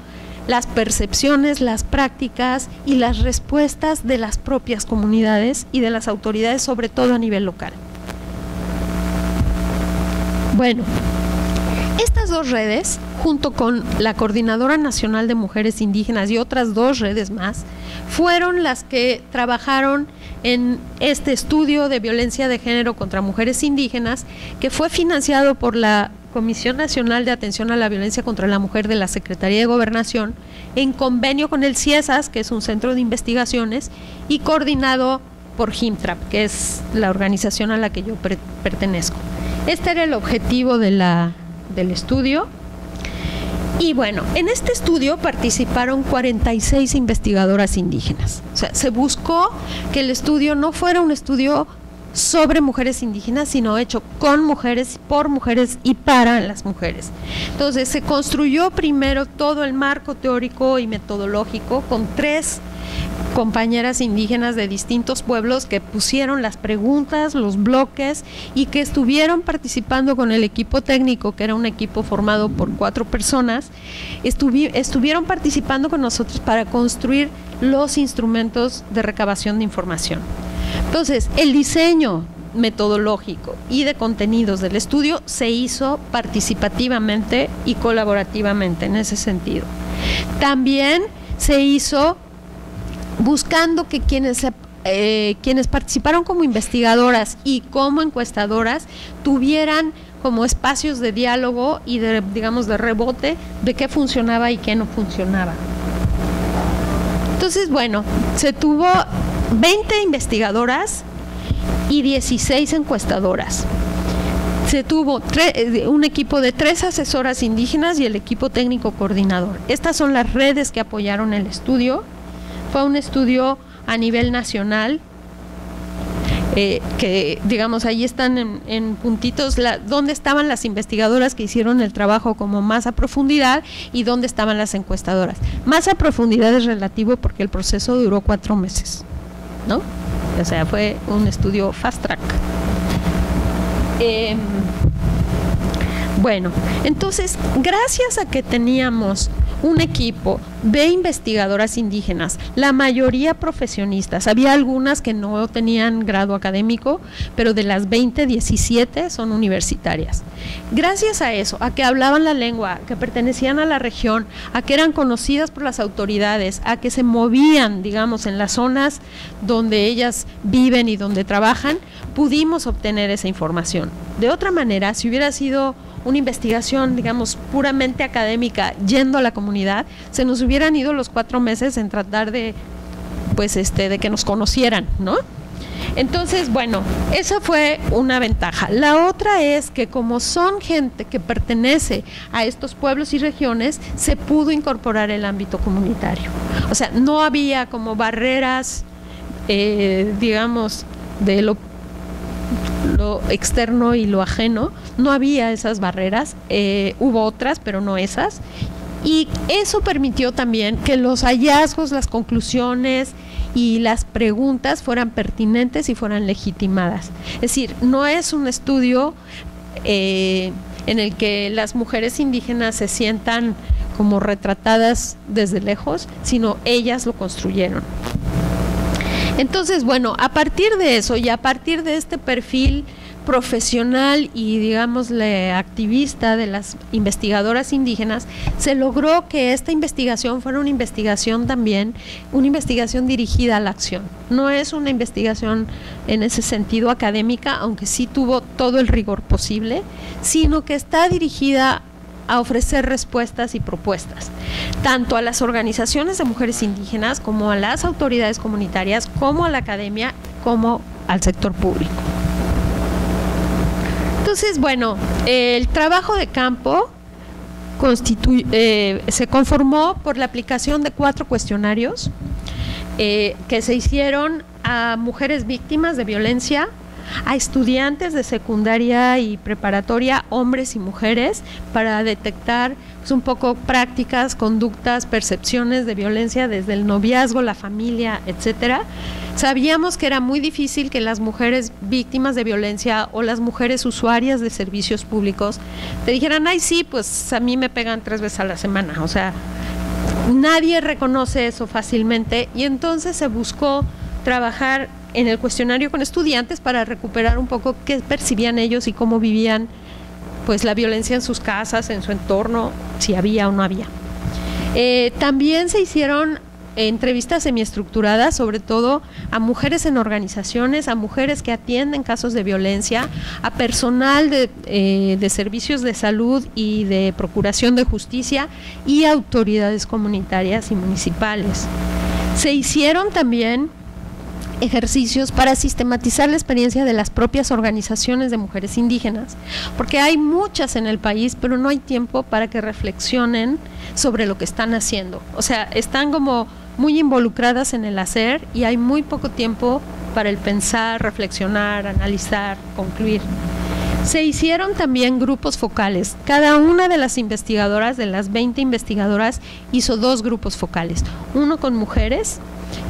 las percepciones, las prácticas y las respuestas de las propias comunidades y de las autoridades, sobre todo a nivel local. Bueno, estas 2 redes, junto con la Coordinadora Nacional de Mujeres Indígenas y otras 2 redes más, fueron las que trabajaron en este estudio de violencia de género contra mujeres indígenas, que fue financiado por la Comisión Nacional de Atención a la Violencia contra la Mujer de la Secretaría de Gobernación, en convenio con el CIESAS, que es un centro de investigaciones, y coordinado por HIMTRAP, que es la organización a la que yo pertenezco. Este era el objetivo del estudio. Y bueno, en este estudio participaron 46 investigadoras indígenas. O sea, se buscó que el estudio no fuera un estudio sobre mujeres indígenas, sino hecho con mujeres, por mujeres y para las mujeres. Entonces, se construyó primero todo el marco teórico y metodológico con 3 compañeras indígenas de distintos pueblos que pusieron las preguntas, los bloques y que estuvieron participando con el equipo técnico, que era un equipo formado por 4 personas, estuvieron participando con nosotros para construir los instrumentos de recabación de información. Entonces, el diseño metodológico y de contenidos del estudio se hizo participativamente y colaborativamente en ese sentido. También se hizo buscando que quienes participaron como investigadoras y como encuestadoras tuvieran como espacios de diálogo y de, digamos, de rebote de qué funcionaba y qué no funcionaba. Entonces, bueno, se tuvo 20 investigadoras y 16 encuestadoras. Se tuvo un equipo de 3 asesoras indígenas y el equipo técnico coordinador. Estas son las redes que apoyaron el estudio. Fue un estudio a nivel nacional, que digamos ahí están en puntitos dónde estaban las investigadoras que hicieron el trabajo como más a profundidad y dónde estaban las encuestadoras. Más a profundidad es relativo porque el proceso duró 4 meses, ¿no? O sea, fue un estudio fast track. Bueno, entonces, gracias a que teníamos un equipo de investigadoras indígenas, la mayoría profesionistas, había algunas que no tenían grado académico, pero de las 20, 17 son universitarias. Gracias a eso, a que hablaban la lengua, a que pertenecían a la región, a que eran conocidas por las autoridades, a que se movían, digamos, en las zonas donde ellas viven y donde trabajan, pudimos obtener esa información. De otra manera, si hubiera sido una investigación, digamos, puramente académica, yendo a la comunidad, se nos hubieran ido los 4 meses en tratar de pues de que nos conocieran, ¿no? Entonces, bueno, esa fue una ventaja. La otra es que como son gente que pertenece a estos pueblos y regiones, se pudo incorporar el ámbito comunitario. O sea, no había como barreras, digamos, de lo externo y lo ajeno, no había esas barreras, hubo otras, pero no esas. Y eso permitió también que los hallazgos, las conclusiones y las preguntas fueran pertinentes y fueran legitimadas. Es decir, no es un estudio en el que las mujeres indígenas se sientan como retratadas desde lejos, sino ellas lo construyeron. Entonces, bueno, a partir de eso y a partir de este perfil profesional y, digámosle, activista de las investigadoras indígenas, se logró que esta investigación fuera una investigación también, una investigación dirigida a la acción. No es una investigación en ese sentido académica, aunque sí tuvo todo el rigor posible, sino que está dirigida a ofrecer respuestas y propuestas, tanto a las organizaciones de mujeres indígenas, como a las autoridades comunitarias, como a la academia, como al sector público. Entonces, bueno, el trabajo de campo se conformó por la aplicación de 4 cuestionarios que se hicieron a mujeres víctimas de violencia, a estudiantes de secundaria y preparatoria, hombres y mujeres, para detectar pues, un poco prácticas, conductas, percepciones de violencia desde el noviazgo, la familia, etcétera. Sabíamos que era muy difícil que las mujeres víctimas de violencia o las mujeres usuarias de servicios públicos te dijeran, ay sí, pues a mí me pegan 3 veces a la semana. O sea, nadie reconoce eso fácilmente, y entonces se buscó trabajar en el cuestionario con estudiantes para recuperar un poco qué percibían ellos y cómo vivían pues la violencia en sus casas, en su entorno, si había o no había. También se hicieron entrevistas semiestructuradas, sobre todo a mujeres en organizaciones, a mujeres que atienden casos de violencia, a personal de servicios de salud y de procuración de justicia y autoridades comunitarias y municipales. Se hicieron también ejercicios para sistematizar la experiencia de las propias organizaciones de mujeres indígenas, porque hay muchas en el país, pero no hay tiempo para que reflexionen sobre lo que están haciendo. O sea, están como muy involucradas en el hacer y hay muy poco tiempo para el pensar, reflexionar, analizar, concluir. Se hicieron también grupos focales. Cada una de las investigadoras, de las 20 investigadoras, hizo 2 grupos focales. Uno con mujeres,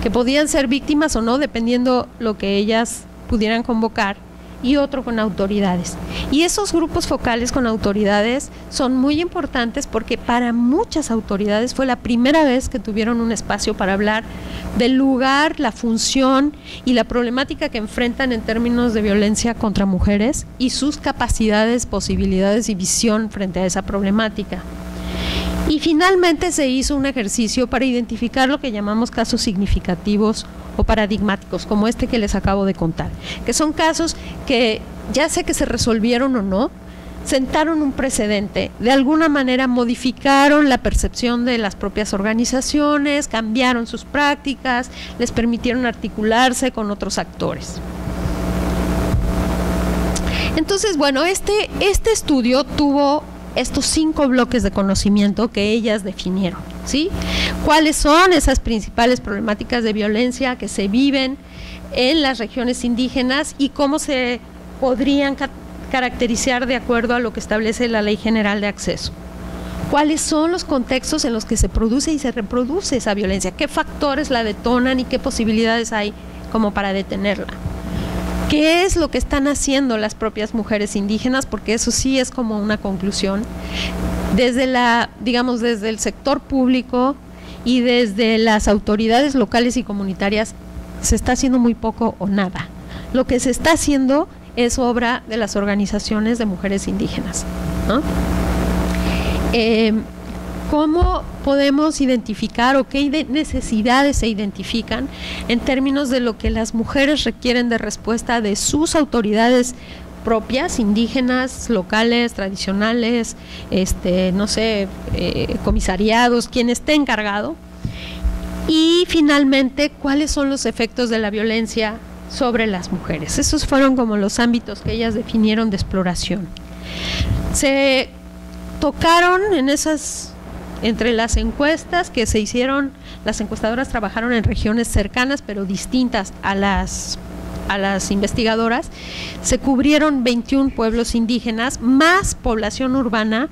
que podían ser víctimas o no, dependiendo lo que ellas pudieran convocar, y otro con autoridades. Y esos grupos focales con autoridades son muy importantes porque para muchas autoridades fue la primera vez que tuvieron un espacio para hablar del lugar, la función y la problemática que enfrentan en términos de violencia contra mujeres y sus capacidades, posibilidades y visión frente a esa problemática. Y finalmente se hizo un ejercicio para identificar lo que llamamos casos significativos o paradigmáticos, como este que les acabo de contar, que son casos que ya sea que se resolvieron o no, sentaron un precedente, de alguna manera modificaron la percepción de las propias organizaciones, cambiaron sus prácticas, les permitieron articularse con otros actores. Entonces, bueno, este estudio tuvo estos 5 bloques de conocimiento que ellas definieron, ¿sí? ¿Cuáles son esas principales problemáticas de violencia que se viven en las regiones indígenas y cómo se podrían caracterizar de acuerdo a lo que establece la Ley General de Acceso? ¿Cuáles son los contextos en los que se produce y se reproduce esa violencia? ¿Qué factores la detonan y qué posibilidades hay como para detenerla? ¿Qué es lo que están haciendo las propias mujeres indígenas? Porque eso sí es como una conclusión. Desde desde el sector público y desde las autoridades locales y comunitarias se está haciendo muy poco o nada. Lo que se está haciendo es obra de las organizaciones de mujeres indígenas, ¿no? ¿Cómo podemos identificar o qué necesidades se identifican en términos de lo que las mujeres requieren de respuesta de sus autoridades propias, indígenas, locales, tradicionales, comisariados, quien esté encargado? Y finalmente, ¿cuáles son los efectos de la violencia sobre las mujeres? Esos fueron como los ámbitos que ellas definieron de exploración. Se tocaron entre las encuestas que se hicieron, las encuestadoras trabajaron en regiones cercanas pero distintas a las investigadoras. Se cubrieron 21 pueblos indígenas más población urbana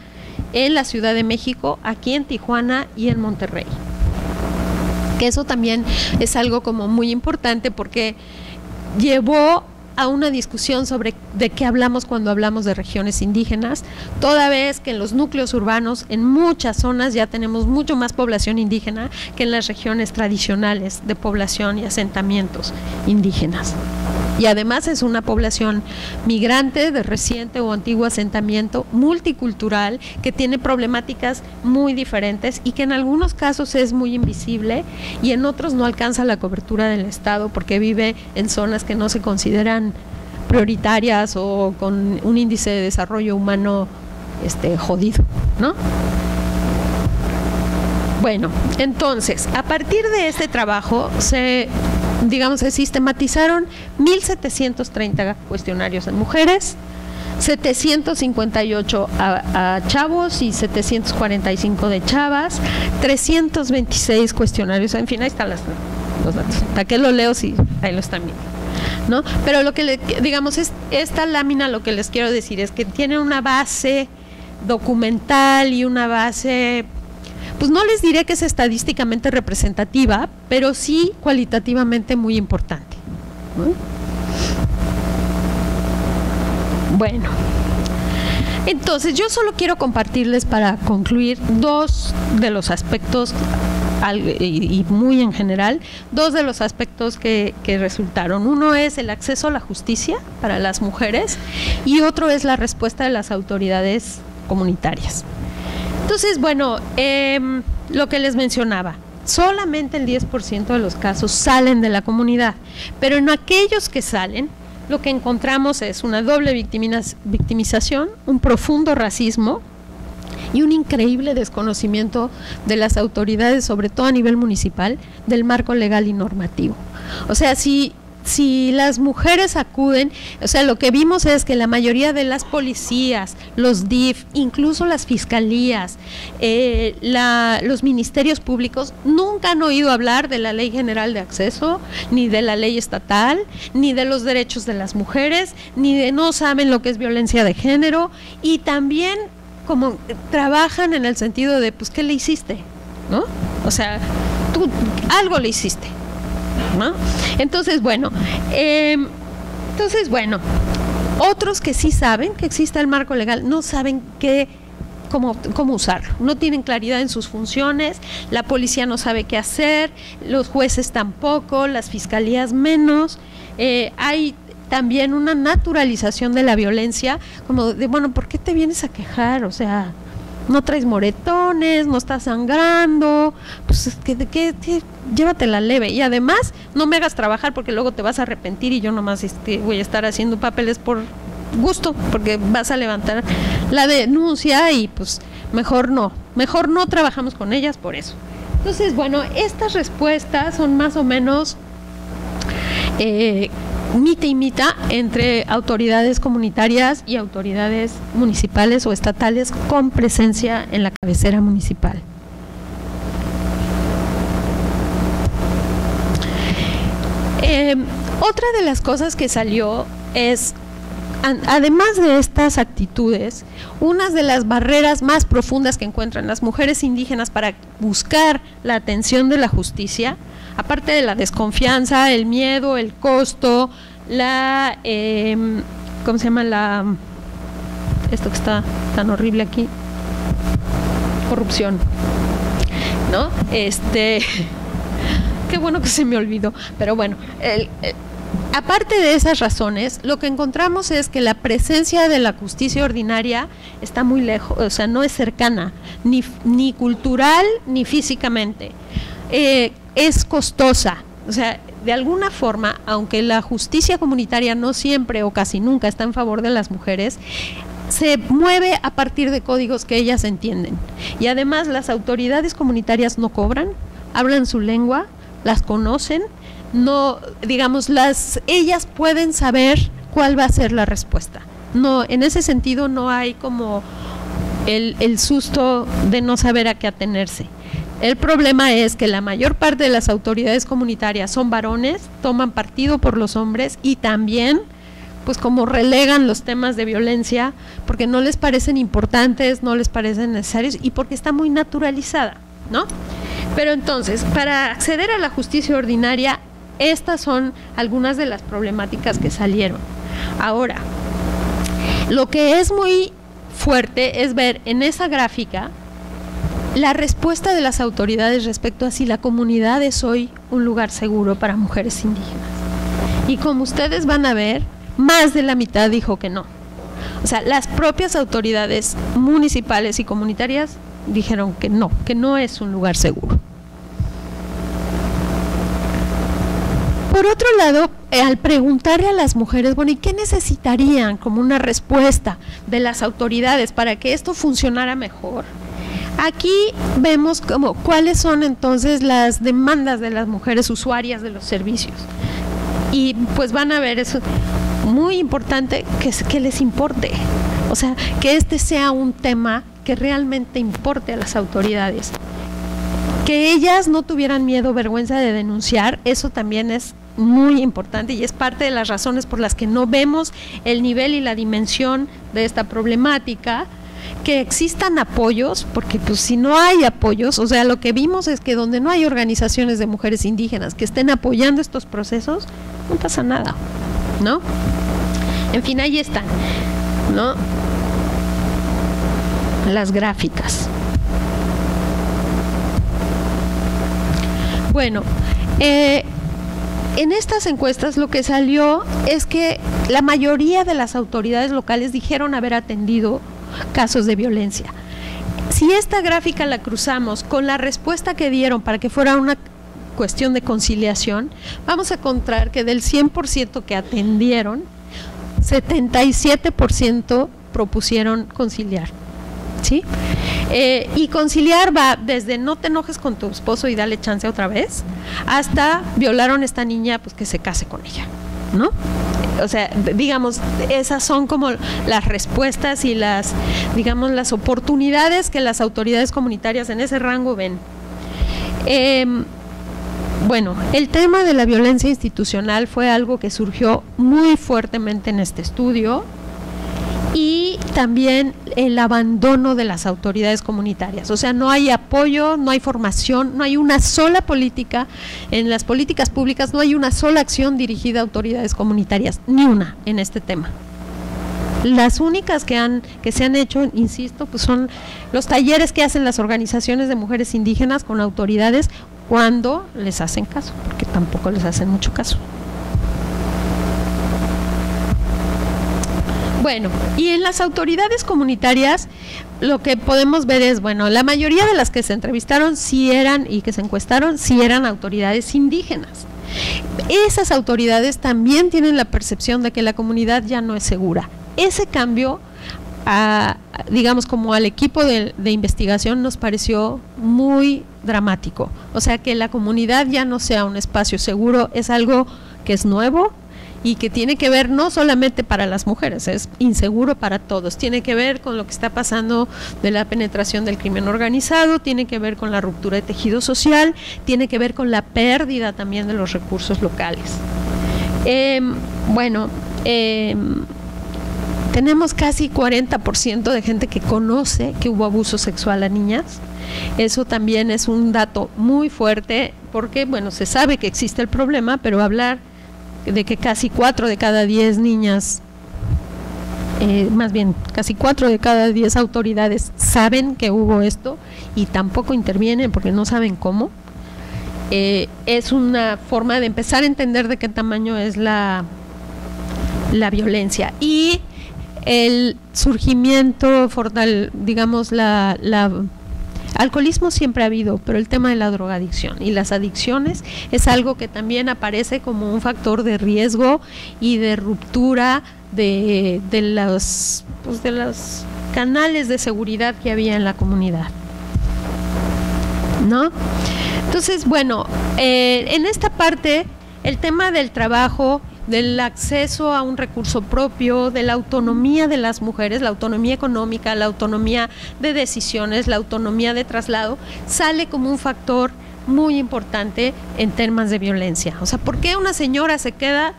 en la Ciudad de México, aquí en Tijuana y en Monterrey. Que eso también es algo como muy importante porque llevó a una discusión sobre de qué hablamos cuando hablamos de regiones indígenas, toda vez que en los núcleos urbanos, en muchas zonas ya tenemos mucho más población indígena que en las regiones tradicionales de población y asentamientos indígenas. Y además es una población migrante de reciente o antiguo asentamiento, multicultural, que tiene problemáticas muy diferentes y que en algunos casos es muy invisible y en otros no alcanza la cobertura del Estado porque vive en zonas que no se consideran prioritarias o con un índice de desarrollo humano jodido, ¿no? Bueno, entonces, a partir de este trabajo se sistematizaron 1.730 cuestionarios en mujeres, 758 a chavos y 745 de chavas, 326 cuestionarios, en fin, ahí están los datos. ¿Para qué lo leo si ahí lo están viendo? ¿No? Pero lo que es esta lámina, lo que les quiero decir es que tiene una base documental y una base, pues no les diré que es estadísticamente representativa, pero sí cualitativamente muy importante, ¿no? Bueno, entonces yo solo quiero compartirles para concluir dos de los aspectos, y muy en general, dos de los aspectos que resultaron. Uno es el acceso a la justicia para las mujeres y otro es la respuesta de las autoridades comunitarias. Entonces, bueno, lo que les mencionaba, solamente el 10% de los casos salen de la comunidad, pero en aquellos que salen, lo que encontramos es una doble victimización, un profundo racismo y un increíble desconocimiento de las autoridades, sobre todo a nivel municipal, del marco legal y normativo. O sea, si las mujeres acuden, o sea, lo que vimos es que la mayoría de las policías, los DIF, incluso las fiscalías, los ministerios públicos nunca han oído hablar de la Ley General de Acceso, ni de la ley estatal, ni de los derechos de las mujeres, no saben lo que es violencia de género, y también como trabajan en el sentido de, pues, ¿qué le hiciste? ¿No? O sea, tú algo le hiciste, ¿no? Entonces, bueno, otros que sí saben que existe el marco legal, no saben cómo usarlo, no tienen claridad en sus funciones, la policía no sabe qué hacer, los jueces tampoco, las fiscalías menos, hay también una naturalización de la violencia, como de, bueno, ¿por qué te vienes a quejar? O sea, no traes moretones, no estás sangrando, pues llévatela leve, y además no me hagas trabajar porque luego te vas a arrepentir y yo nomás voy a estar haciendo papeles por gusto, porque vas a levantar la denuncia y pues mejor no trabajamos con ellas por eso. Entonces, bueno, estas respuestas son más o menos mita y mita entre autoridades comunitarias y autoridades municipales o estatales con presencia en la cabecera municipal. Otra de las cosas que salió es, además de estas actitudes, una de las barreras más profundas que encuentran las mujeres indígenas para buscar la atención de la justicia, aparte de la desconfianza, el miedo, el costo, ¿cómo se llama? Esto que está tan horrible aquí, corrupción, ¿no? Qué bueno que se me olvidó, pero bueno, aparte de esas razones, lo que encontramos es que la presencia de la justicia ordinaria está muy lejos, o sea, no es cercana, ni cultural ni físicamente. Es costosa, o sea, de alguna forma, aunque la justicia comunitaria no siempre o casi nunca está en favor de las mujeres, se mueve a partir de códigos que ellas entienden. Y además las autoridades comunitarias no cobran, hablan su lengua, las conocen, no, digamos, ellas pueden saber cuál va a ser la respuesta. No, en ese sentido no hay como el susto de no saber a qué atenerse. El problema es que la mayor parte de las autoridades comunitarias son varones, toman partido por los hombres y también pues como relegan los temas de violencia porque no les parecen importantes, no les parecen necesarios y porque está muy naturalizada, ¿no? Pero entonces, para acceder a la justicia ordinaria, estas son algunas de las problemáticas que salieron. Ahora, lo que es muy fuerte es ver en esa gráfica la respuesta de las autoridades respecto a si la comunidad es hoy un lugar seguro para mujeres indígenas. Y como ustedes van a ver, más de la mitad dijo que no. O sea, las propias autoridades municipales y comunitarias dijeron que no es un lugar seguro. Por otro lado, al preguntarle a las mujeres, bueno, ¿y qué necesitarían como una respuesta de las autoridades para que esto funcionara mejor? Aquí vemos como cuáles son entonces las demandas de las mujeres usuarias de los servicios. Y pues van a ver, eso muy importante que les importe, o sea, que este sea un tema que realmente importe a las autoridades. Que ellas no tuvieran miedo o vergüenza de denunciar, eso también es muy importante y es parte de las razones por las que no vemos el nivel y la dimensión de esta problemática. Que existan apoyos, porque pues si no hay apoyos, o sea, lo que vimos es que donde no hay organizaciones de mujeres indígenas que estén apoyando estos procesos, no pasa nada, ¿no? En fin, ahí están, ¿no? Las gráficas. Bueno, en estas encuestas lo que salió es que la mayoría de las autoridades locales dijeron haber atendido casos de violencia. Si esta gráfica la cruzamos con la respuesta que dieron para que fuera una cuestión de conciliación, vamos a encontrar que del 100% que atendieron, 77% propusieron conciliar, ¿sí? Y conciliar va desde no te enojes con tu esposo y dale chance otra vez, hasta violaron a esta niña, pues que se case con ella, ¿no? O sea, digamos, esas son como las respuestas y las, digamos, las oportunidades que las autoridades comunitarias en ese rango ven. Bueno, el tema de la violencia institucional fue algo que surgió muy fuertemente en este estudio y también el abandono de las autoridades comunitarias. O sea, no hay apoyo, no hay formación, no hay una sola política, en las políticas públicas no hay una sola acción dirigida a autoridades comunitarias, ni una en este tema. Las únicas que se han hecho, insisto, pues son los talleres que hacen las organizaciones de mujeres indígenas con autoridades cuando les hacen caso, porque tampoco les hacen mucho caso. Bueno, y en las autoridades comunitarias lo que podemos ver es, bueno, la mayoría de las que se entrevistaron sí eran y que se encuestaron sí eran autoridades indígenas. Esas autoridades también tienen la percepción de que la comunidad ya no es segura. Ese cambio, digamos, como al equipo de investigación nos pareció muy dramático. O sea, que la comunidad ya no sea un espacio seguro es algo que es nuevo y que tiene que ver no solamente para las mujeres, es inseguro para todos, tiene que ver con lo que está pasando de la penetración del crimen organizado, tiene que ver con la ruptura de tejido social, tiene que ver con la pérdida también de los recursos locales. Tenemos casi 40% de gente que conoce que hubo abuso sexual a niñas. Eso también es un dato muy fuerte porque, bueno, se sabe que existe el problema, pero hablar de que casi 4 de cada 10 niñas, más bien casi 4 de cada 10 autoridades saben que hubo esto y tampoco intervienen porque no saben cómo, es una forma de empezar a entender de qué tamaño es la violencia. Y el surgimiento, digamos, alcoholismo siempre ha habido, pero el tema de la drogadicción y las adicciones es algo que también aparece como un factor de riesgo y de ruptura de los canales de seguridad que había en la comunidad. ¿no? Entonces, bueno, en esta parte, el tema del trabajo, del acceso a un recurso propio, de la autonomía de las mujeres, la autonomía económica, la autonomía de decisiones, la autonomía de traslado, sale como un factor muy importante en temas de violencia. O sea, ¿por qué una señora se queda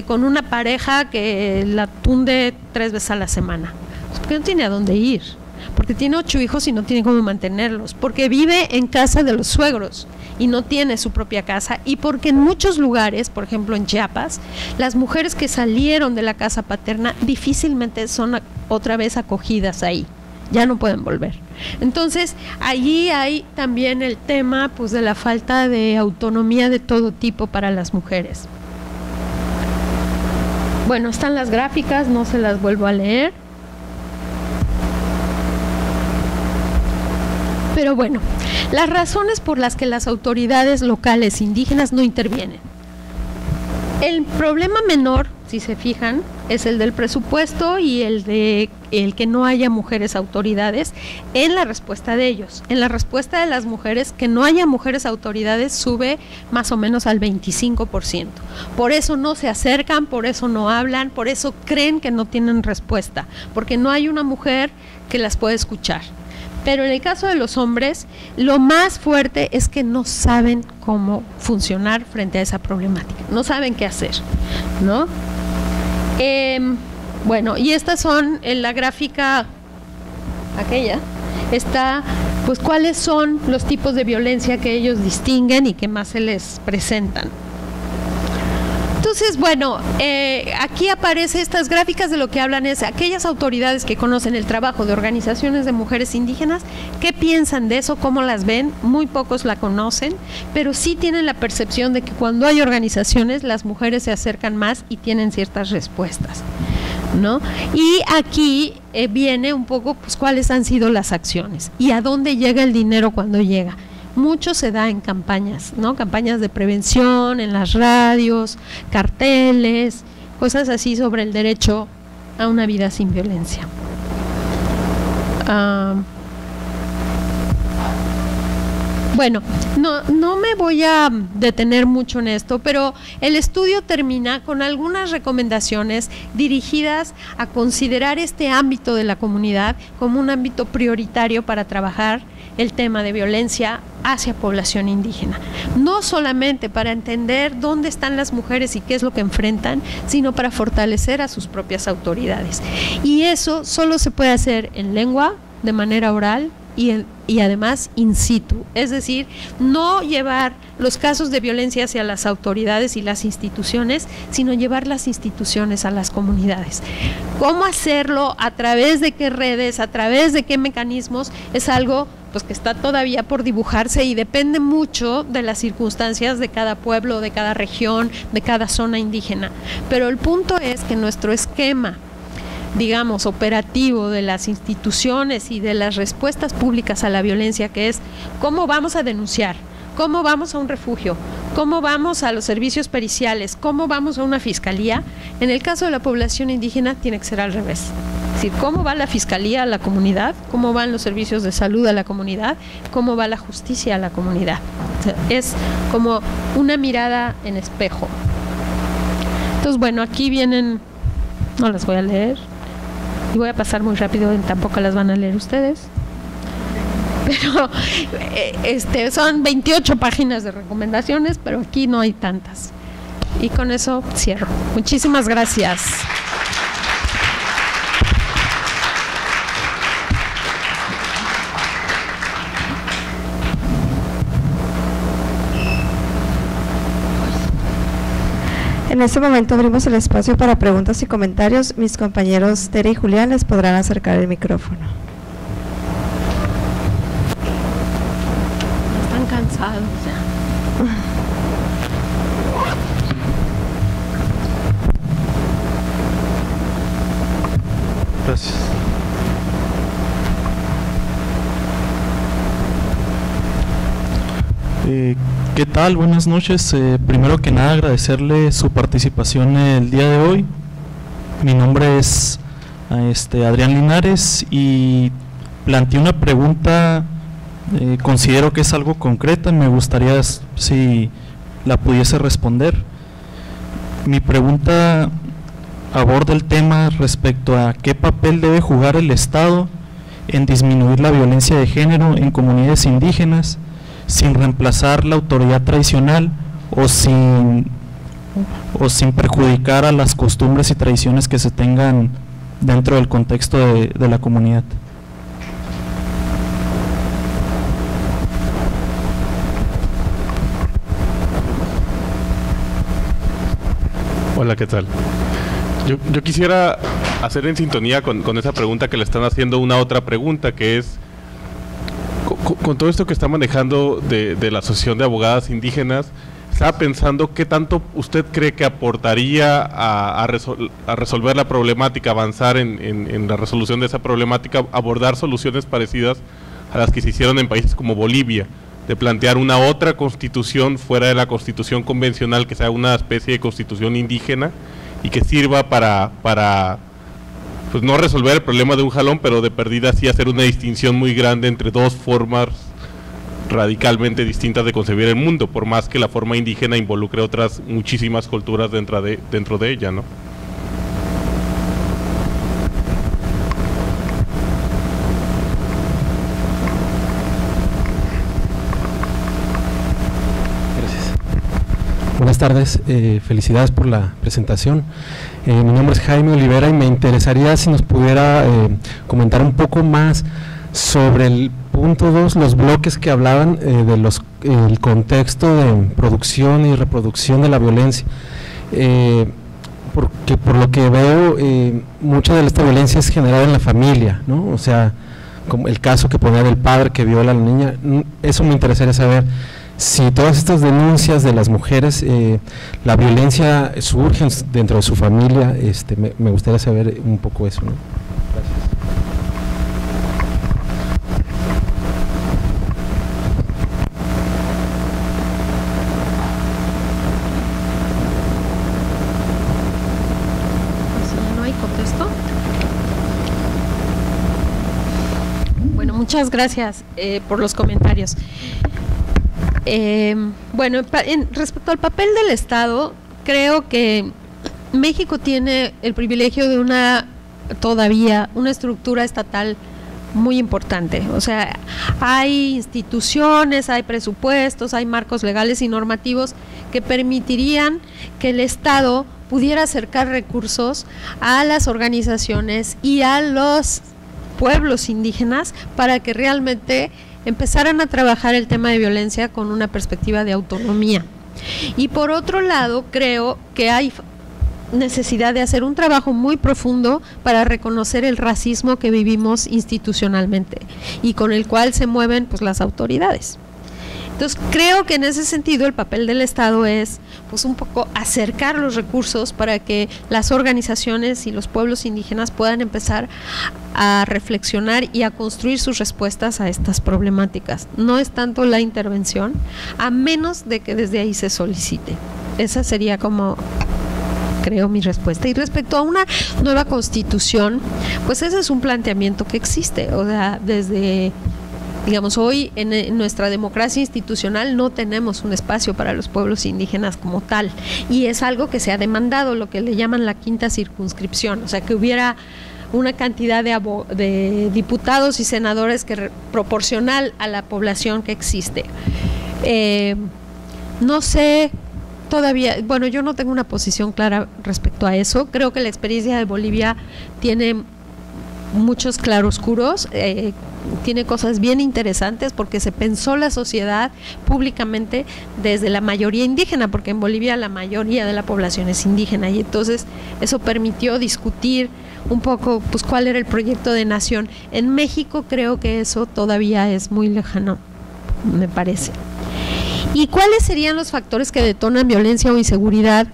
con una pareja que la tunde 3 veces a la semana? Pues porque no tiene a dónde ir, porque tiene 8 hijos y no tiene cómo mantenerlos, porque vive en casa de los suegros y no tiene su propia casa, y porque en muchos lugares, por ejemplo en Chiapas, las mujeres que salieron de la casa paterna difícilmente son otra vez acogidas ahí, ya no pueden volver. Entonces allí hay también el tema pues de la falta de autonomía de todo tipo para las mujeres. Bueno, están las gráficas, no se las vuelvo a leer. Pero bueno, las razones por las que las autoridades locales indígenas no intervienen. El problema menor, si se fijan, es el del presupuesto y el que no haya mujeres autoridades en la respuesta de ellos. En la respuesta de las mujeres, que no haya mujeres autoridades sube más o menos al 25%. Por eso no se acercan, por eso no hablan, por eso creen que no tienen respuesta, porque no hay una mujer que las pueda escuchar. Pero en el caso de los hombres, lo más fuerte es que no saben cómo funcionar frente a esa problemática, no saben qué hacer, ¿no? Bueno, y estas son en la gráfica, aquella, está pues cuáles son los tipos de violencia que ellos distinguen y que más se les presentan. Entonces, bueno, aquí aparecen estas gráficas, de lo que hablan es aquellas autoridades que conocen el trabajo de organizaciones de mujeres indígenas, ¿qué piensan de eso? ¿Cómo las ven? Muy pocos la conocen, pero sí tienen la percepción de que cuando hay organizaciones las mujeres se acercan más y tienen ciertas respuestas, ¿no? Y aquí viene un poco pues cuáles han sido las acciones y a dónde llega el dinero cuando llega. Mucho se da en campañas, ¿no? Campañas de prevención, en las radios, carteles, cosas así sobre el derecho a una vida sin violencia. Bueno, no me voy a detener mucho en esto, pero el estudio termina con algunas recomendaciones dirigidas a considerar este ámbito de la comunidad como un ámbito prioritario para trabajar el tema de violencia hacia población indígena, no solamente para entender dónde están las mujeres y qué es lo que enfrentan, sino para fortalecer a sus propias autoridades. Y eso solo se puede hacer en lengua, de manera oral y además in situ, es decir, no llevar los casos de violencia hacia las autoridades y las instituciones, sino llevar las instituciones a las comunidades. ¿Cómo hacerlo? ¿A través de qué redes? ¿A través de qué mecanismos? Es algo pues que está todavía por dibujarse y depende mucho de las circunstancias de cada pueblo, de cada región, de cada zona indígena. Pero el punto es que nuestro esquema, digamos, operativo de las instituciones y de las respuestas públicas a la violencia, que es cómo vamos a denunciar, cómo vamos a un refugio, cómo vamos a los servicios periciales, cómo vamos a una fiscalía, en el caso de la población indígena tiene que ser al revés. Es decir, cómo va la fiscalía a la comunidad, cómo van los servicios de salud a la comunidad, cómo va la justicia a la comunidad. O sea, es como una mirada en espejo. Entonces, bueno, aquí vienen, no las voy a leer, y voy a pasar muy rápido, tampoco las van a leer ustedes, pero son 28 páginas de recomendaciones, pero aquí no hay tantas. Y con eso cierro. Muchísimas gracias. En este momento abrimos el espacio para preguntas y comentarios. Mis compañeros Tere y Julián les podrán acercar el micrófono. Están cansados ya. Gracias. ¿Qué tal? Buenas noches. Primero que nada, agradecerle su participación el día de hoy. Mi nombre es Adrián Linares y planteé una pregunta Considero que es algo concreto y me gustaría si la pudiese responder. Mi pregunta aborda el tema respecto a qué papel debe jugar el Estado en disminuir la violencia de género en comunidades indígenas sin reemplazar la autoridad tradicional o sin perjudicar a las costumbres y tradiciones que se tengan dentro del contexto de la comunidad. Hola, ¿qué tal? Yo quisiera hacer en sintonía con esa pregunta que le están haciendo una otra pregunta, que es, con todo esto que está manejando de la Asociación de Abogadas Indígenas, estaba pensando qué tanto usted cree que aportaría a resolver la problemática, avanzar en la resolución de esa problemática, abordar soluciones parecidas a las que se hicieron en países como Bolivia, de plantear una otra constitución fuera de la constitución convencional, que sea una especie de constitución indígena y que sirva para pues no resolver el problema de un jalón, pero de perdida sí hacer una distinción muy grande entre dos formas radicalmente distintas de concebir el mundo, por más que la forma indígena involucre otras muchísimas culturas dentro de ella, ¿no? Buenas tardes, felicidades por la presentación. Mi nombre es Jaime Olivera y me interesaría si nos pudiera comentar un poco más sobre el punto 2, los bloques que hablaban el contexto de producción y reproducción de la violencia. Porque por lo que veo, mucha de esta violencia es generada en la familia, ¿no? O sea, como el caso que ponía del padre que viola a la niña, eso me interesaría saber. Si todas estas denuncias de las mujeres, la violencia surge dentro de su familia, me gustaría saber un poco eso, ¿no? Gracias. ¿No hay contexto? Bueno, muchas gracias por los comentarios. Bueno, respecto al papel del Estado, creo que México tiene el privilegio de todavía una estructura estatal muy importante. O sea, hay instituciones, hay presupuestos, hay marcos legales y normativos que permitirían que el Estado pudiera acercar recursos a las organizaciones y a los pueblos indígenas para que realmente empezaran a trabajar el tema de violencia con una perspectiva de autonomía. Y por otro lado, creo que hay necesidad de hacer un trabajo muy profundo para reconocer el racismo que vivimos institucionalmente y con el cual se mueven pues las autoridades. Entonces creo que en ese sentido el papel del Estado es pues un poco acercar los recursos para que las organizaciones y los pueblos indígenas puedan empezar a reflexionar y a construir sus respuestas a estas problemáticas. No es tanto la intervención, a menos de que desde ahí se solicite. Esa sería como, creo, mi respuesta. Y respecto a una nueva constitución, pues ese es un planteamiento que existe. O sea, desde, digamos, hoy en nuestra democracia institucional no tenemos un espacio para los pueblos indígenas como tal, y es algo que se ha demandado, lo que le llaman la quinta circunscripción, o sea, que hubiera una cantidad de diputados y senadores proporcional a la población que existe. No sé todavía, bueno, yo no tengo una posición clara respecto a eso. Creo que la experiencia de Bolivia tiene muchos claroscuros, tiene cosas bien interesantes porque se pensó la sociedad públicamente desde la mayoría indígena, porque en Bolivia la mayoría de la población es indígena, y entonces eso permitió discutir un poco pues cuál era el proyecto de nación. En México creo que eso todavía es muy lejano, me parece. ¿Y cuáles serían los factores que detonan violencia o inseguridad?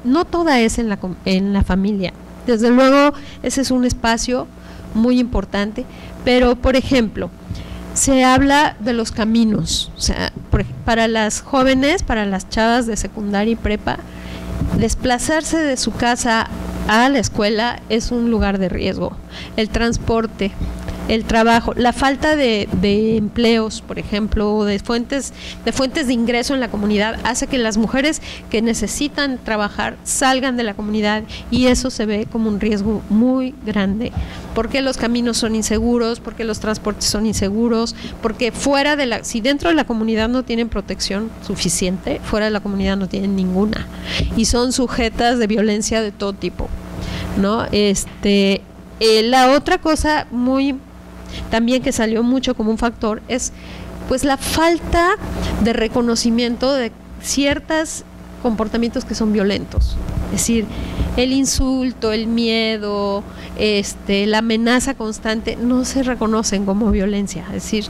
No toda es en la familia. Desde luego, ese es un espacio muy importante, pero, por ejemplo, se habla de los caminos. O sea, para las jóvenes, para las chavas de secundaria y prepa, desplazarse de su casa a la escuela es un lugar de riesgo. El transporte, el trabajo, la falta de empleos, por ejemplo, de fuentes de ingreso en la comunidad, hace que las mujeres que necesitan trabajar salgan de la comunidad, y eso se ve como un riesgo muy grande, porque los caminos son inseguros, porque los transportes son inseguros, porque si dentro de la comunidad no tienen protección suficiente, fuera de la comunidad no tienen ninguna, y son sujetas de violencia de todo tipo, ¿no? La otra cosa muy también que salió mucho como un factor es pues la falta de reconocimiento de ciertos comportamientos que son violentos, es decir, el insulto, el miedo, la amenaza constante no se reconocen como violencia, es decir,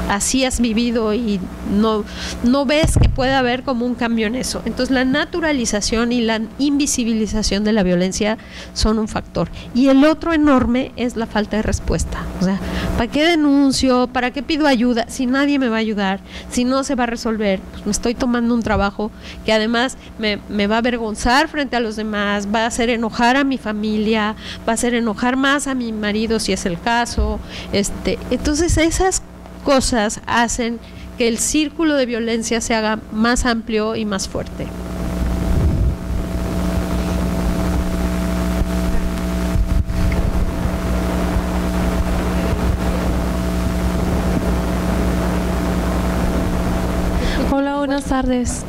así has vivido y no ves que puede haber como un cambio en eso. Entonces la naturalización y la invisibilización de la violencia son un factor. Y el otro enorme es la falta de respuesta. O sea, ¿para qué denuncio? ¿Para qué pido ayuda? Si nadie me va a ayudar, si no se va a resolver, pues me estoy tomando un trabajo que además me va a avergonzar frente a los demás, va a hacer enojar a mi familia, va a hacer enojar más a mi marido si es el caso. Entonces esas cosas hacen que el círculo de violencia se haga más amplio y más fuerte. Hola, buenas tardes.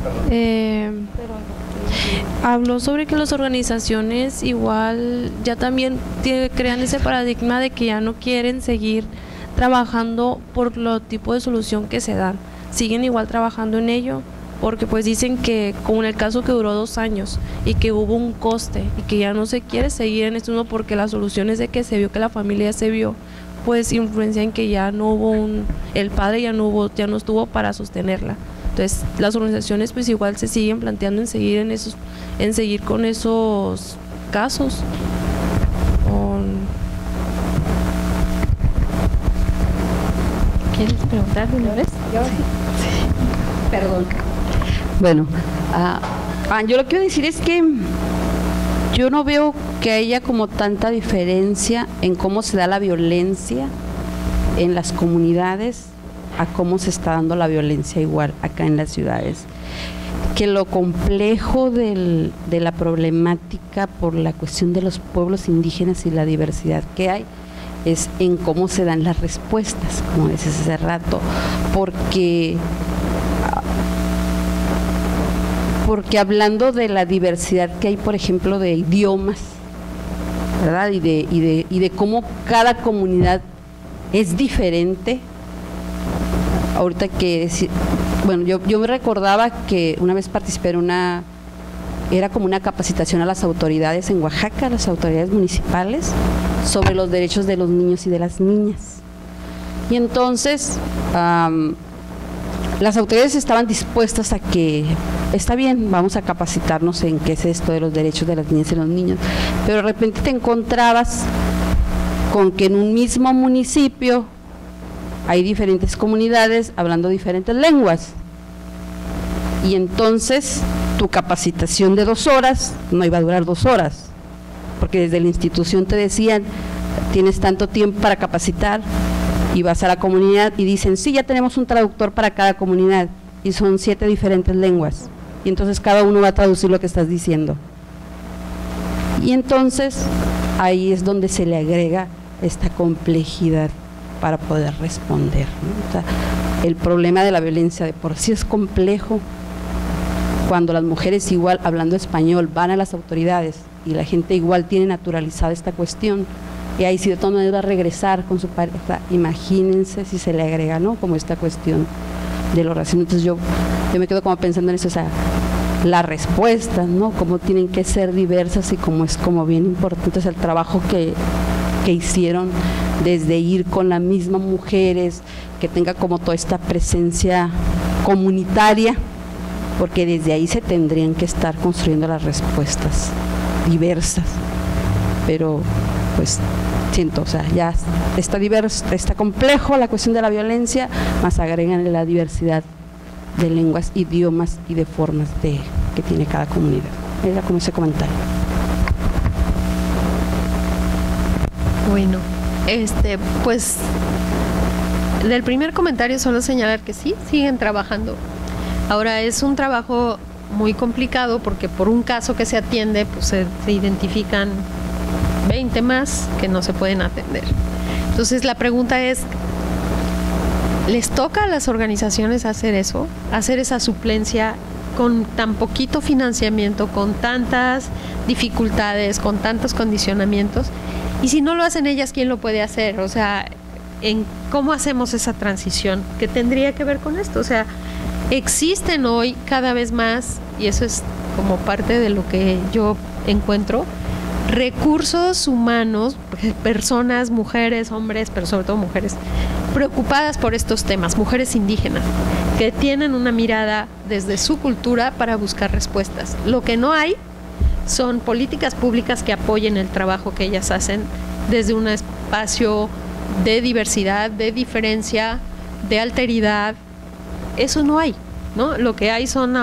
Habló sobre que las organizaciones igual ya también crean ese paradigma de que ya no quieren seguir trabajando por los tipos de solución que se dan, siguen igual trabajando en ello, porque pues dicen que como en el caso que duró 2 años y que hubo un coste y que ya no se quiere seguir en esto porque las soluciones de que se vio que la familia se vio pues influencia en que ya no hubo el padre ya no estuvo para sostenerla. Entonces las organizaciones pues igual se siguen planteando en seguir con esos casos. ¿Quieres preguntar de una vez? Sí. Perdón. Bueno, yo lo que quiero decir es que yo no veo que haya como tanta diferencia en cómo se da la violencia en las comunidades a cómo se está dando la violencia igual acá en las ciudades. Que lo complejo de la problemática por la cuestión de los pueblos indígenas y la diversidad que hay es en cómo se dan las respuestas, como decías hace rato, porque hablando de la diversidad que hay, por ejemplo, de idiomas, ¿verdad? Y de cómo cada comunidad es diferente. Ahorita bueno, yo me recordaba que una vez participé era como una capacitación a las autoridades en Oaxaca, a las autoridades municipales, sobre los derechos de los niños y de las niñas. Y entonces las autoridades estaban dispuestas a que, está bien, vamos a capacitarnos en qué es esto de los derechos de las niñas y los niños, pero de repente te encontrabas con que en un mismo municipio hay diferentes comunidades hablando diferentes lenguas, y entonces tu capacitación de 2 horas no iba a durar 2 horas, porque desde la institución te decían, tienes tanto tiempo para capacitar, y vas a la comunidad y dicen, sí, ya tenemos un traductor para cada comunidad, y son 7 diferentes lenguas, y entonces cada uno va a traducir lo que estás diciendo. Y entonces ahí es donde se le agrega esta complejidad para poder responder, ¿no? O sea, el problema de la violencia de por sí es complejo. Cuando las mujeres igual hablando español van a las autoridades y la gente igual tiene naturalizada esta cuestión, y ahí si de todas maneras va a regresar con su pareja, imagínense si se le agrega, ¿no? Como esta cuestión de los racismo. Entonces yo me quedo como pensando en eso, o sea, las respuestas, ¿no? Cómo tienen que ser diversas y cómo es como bien importante el trabajo que hicieron desde ir con las mismas mujeres, que tenga como toda esta presencia comunitaria, porque desde ahí se tendrían que estar construyendo las respuestas diversas, pero pues siento, o sea, ya está complejo la cuestión de la violencia, más agregan la diversidad de lenguas, idiomas y de formas que tiene cada comunidad. Era como ese comentario. Bueno, Pues del primer comentario solo señalar que sí, siguen trabajando. Ahora es un trabajo muy complicado porque por un caso que se atiende, pues se identifican 20 más que no se pueden atender. Entonces la pregunta es, ¿les toca a las organizaciones hacer eso? Hacer esa suplencia con tan poquito financiamiento, con tantas dificultades, con tantos condicionamientos. Y si no lo hacen ellas, ¿quién lo puede hacer? O sea, ¿en cómo hacemos esa transición? ¿Qué tendría que ver con esto? O sea, existen hoy cada vez más, y eso es como parte de lo que yo encuentro, recursos humanos, personas, mujeres, hombres, pero sobre todo mujeres, preocupadas por estos temas, mujeres indígenas, que tienen una mirada desde su cultura para buscar respuestas. Lo que no hay son políticas públicas que apoyen el trabajo que ellas hacen desde un espacio de diversidad, de diferencia, de alteridad. Eso no hay, ¿no? Lo que hay son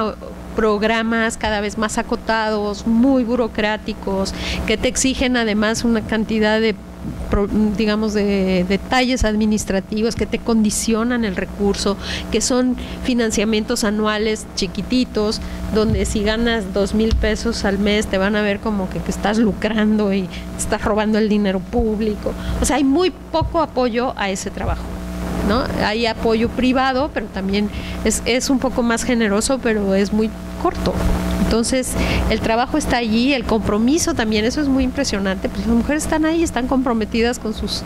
programas cada vez más acotados, muy burocráticos, que te exigen además una cantidad de, digamos, de detalles administrativos que te condicionan el recurso, que son financiamientos anuales chiquititos, donde si ganas 2,000 pesos al mes te van a ver como que estás lucrando y estás robando el dinero público. O sea, hay muy poco apoyo a ese trabajo, ¿no? Hay apoyo privado, pero también es un poco más generoso, pero es muy corto. Entonces, el trabajo está allí, el compromiso también, eso es muy impresionante. Pues las mujeres están ahí, están comprometidas con sus,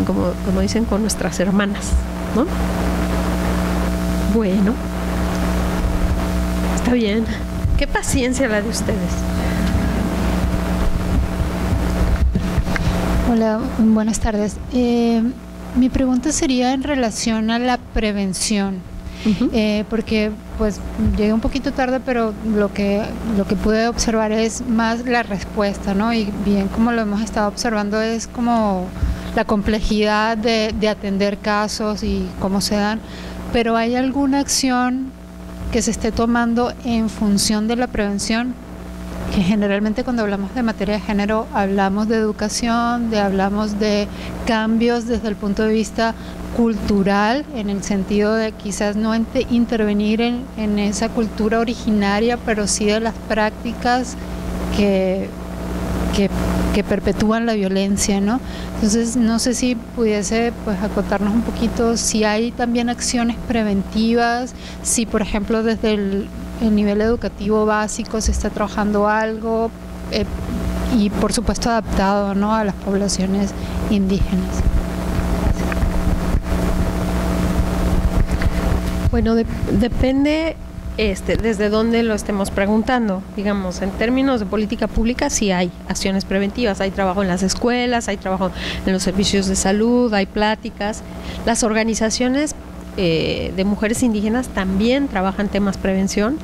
como dicen, con nuestras hermanas, ¿no? Bueno, está bien. Qué paciencia la de ustedes. Hola, buenas tardes. Mi pregunta sería en relación a la prevención. Porque pues llegué un poquito tarde, pero lo que pude observar es más la respuesta, ¿no? Y bien, como lo hemos estado observando, es como la complejidad de atender casos y cómo se dan, pero ¿hay alguna acción que se esté tomando en función de la prevención? Que generalmente cuando hablamos de materia de género hablamos de educación, hablamos de cambios desde el punto de vista cultural, en el sentido de quizás no intervenir en esa cultura originaria, pero sí de las prácticas que perpetúan la violencia, ¿no? Entonces no sé si pudiese pues acotarnos un poquito si hay también acciones preventivas, si por ejemplo desde el nivel educativo básico se está trabajando algo y por supuesto adaptado, ¿no?, a las poblaciones indígenas. Bueno, depende desde dónde lo estemos preguntando. Digamos, en términos de política pública sí hay acciones preventivas, hay trabajo en las escuelas, hay trabajo en los servicios de salud, hay pláticas. Las organizaciones de mujeres indígenas también trabajan temas prevención,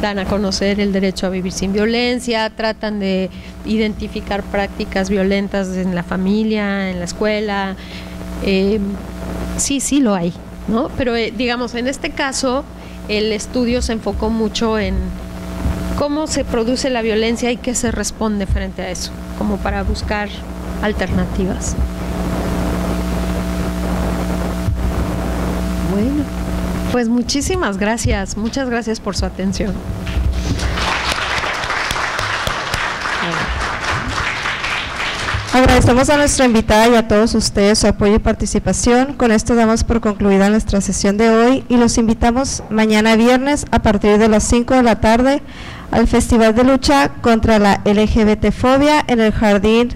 dan a conocer el derecho a vivir sin violencia, tratan de identificar prácticas violentas en la familia, en la escuela. Sí lo hay, ¿no? Pero digamos, en este caso el estudio se enfocó mucho en cómo se produce la violencia y qué se responde frente a eso, como para buscar alternativas. Bueno, pues muchísimas gracias, muchas gracias por su atención. Agradecemos a nuestra invitada y a todos ustedes su apoyo y participación. Con esto damos por concluida nuestra sesión de hoy y los invitamos mañana viernes a partir de las 5 de la tarde al Festival de Lucha contra la LGBT-fobia en el Jardín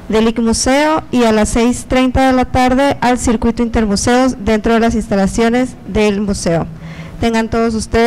del IC Museo y a las 6:30 de la tarde al Circuito Intermuseos dentro de las instalaciones del museo. Tengan todos ustedes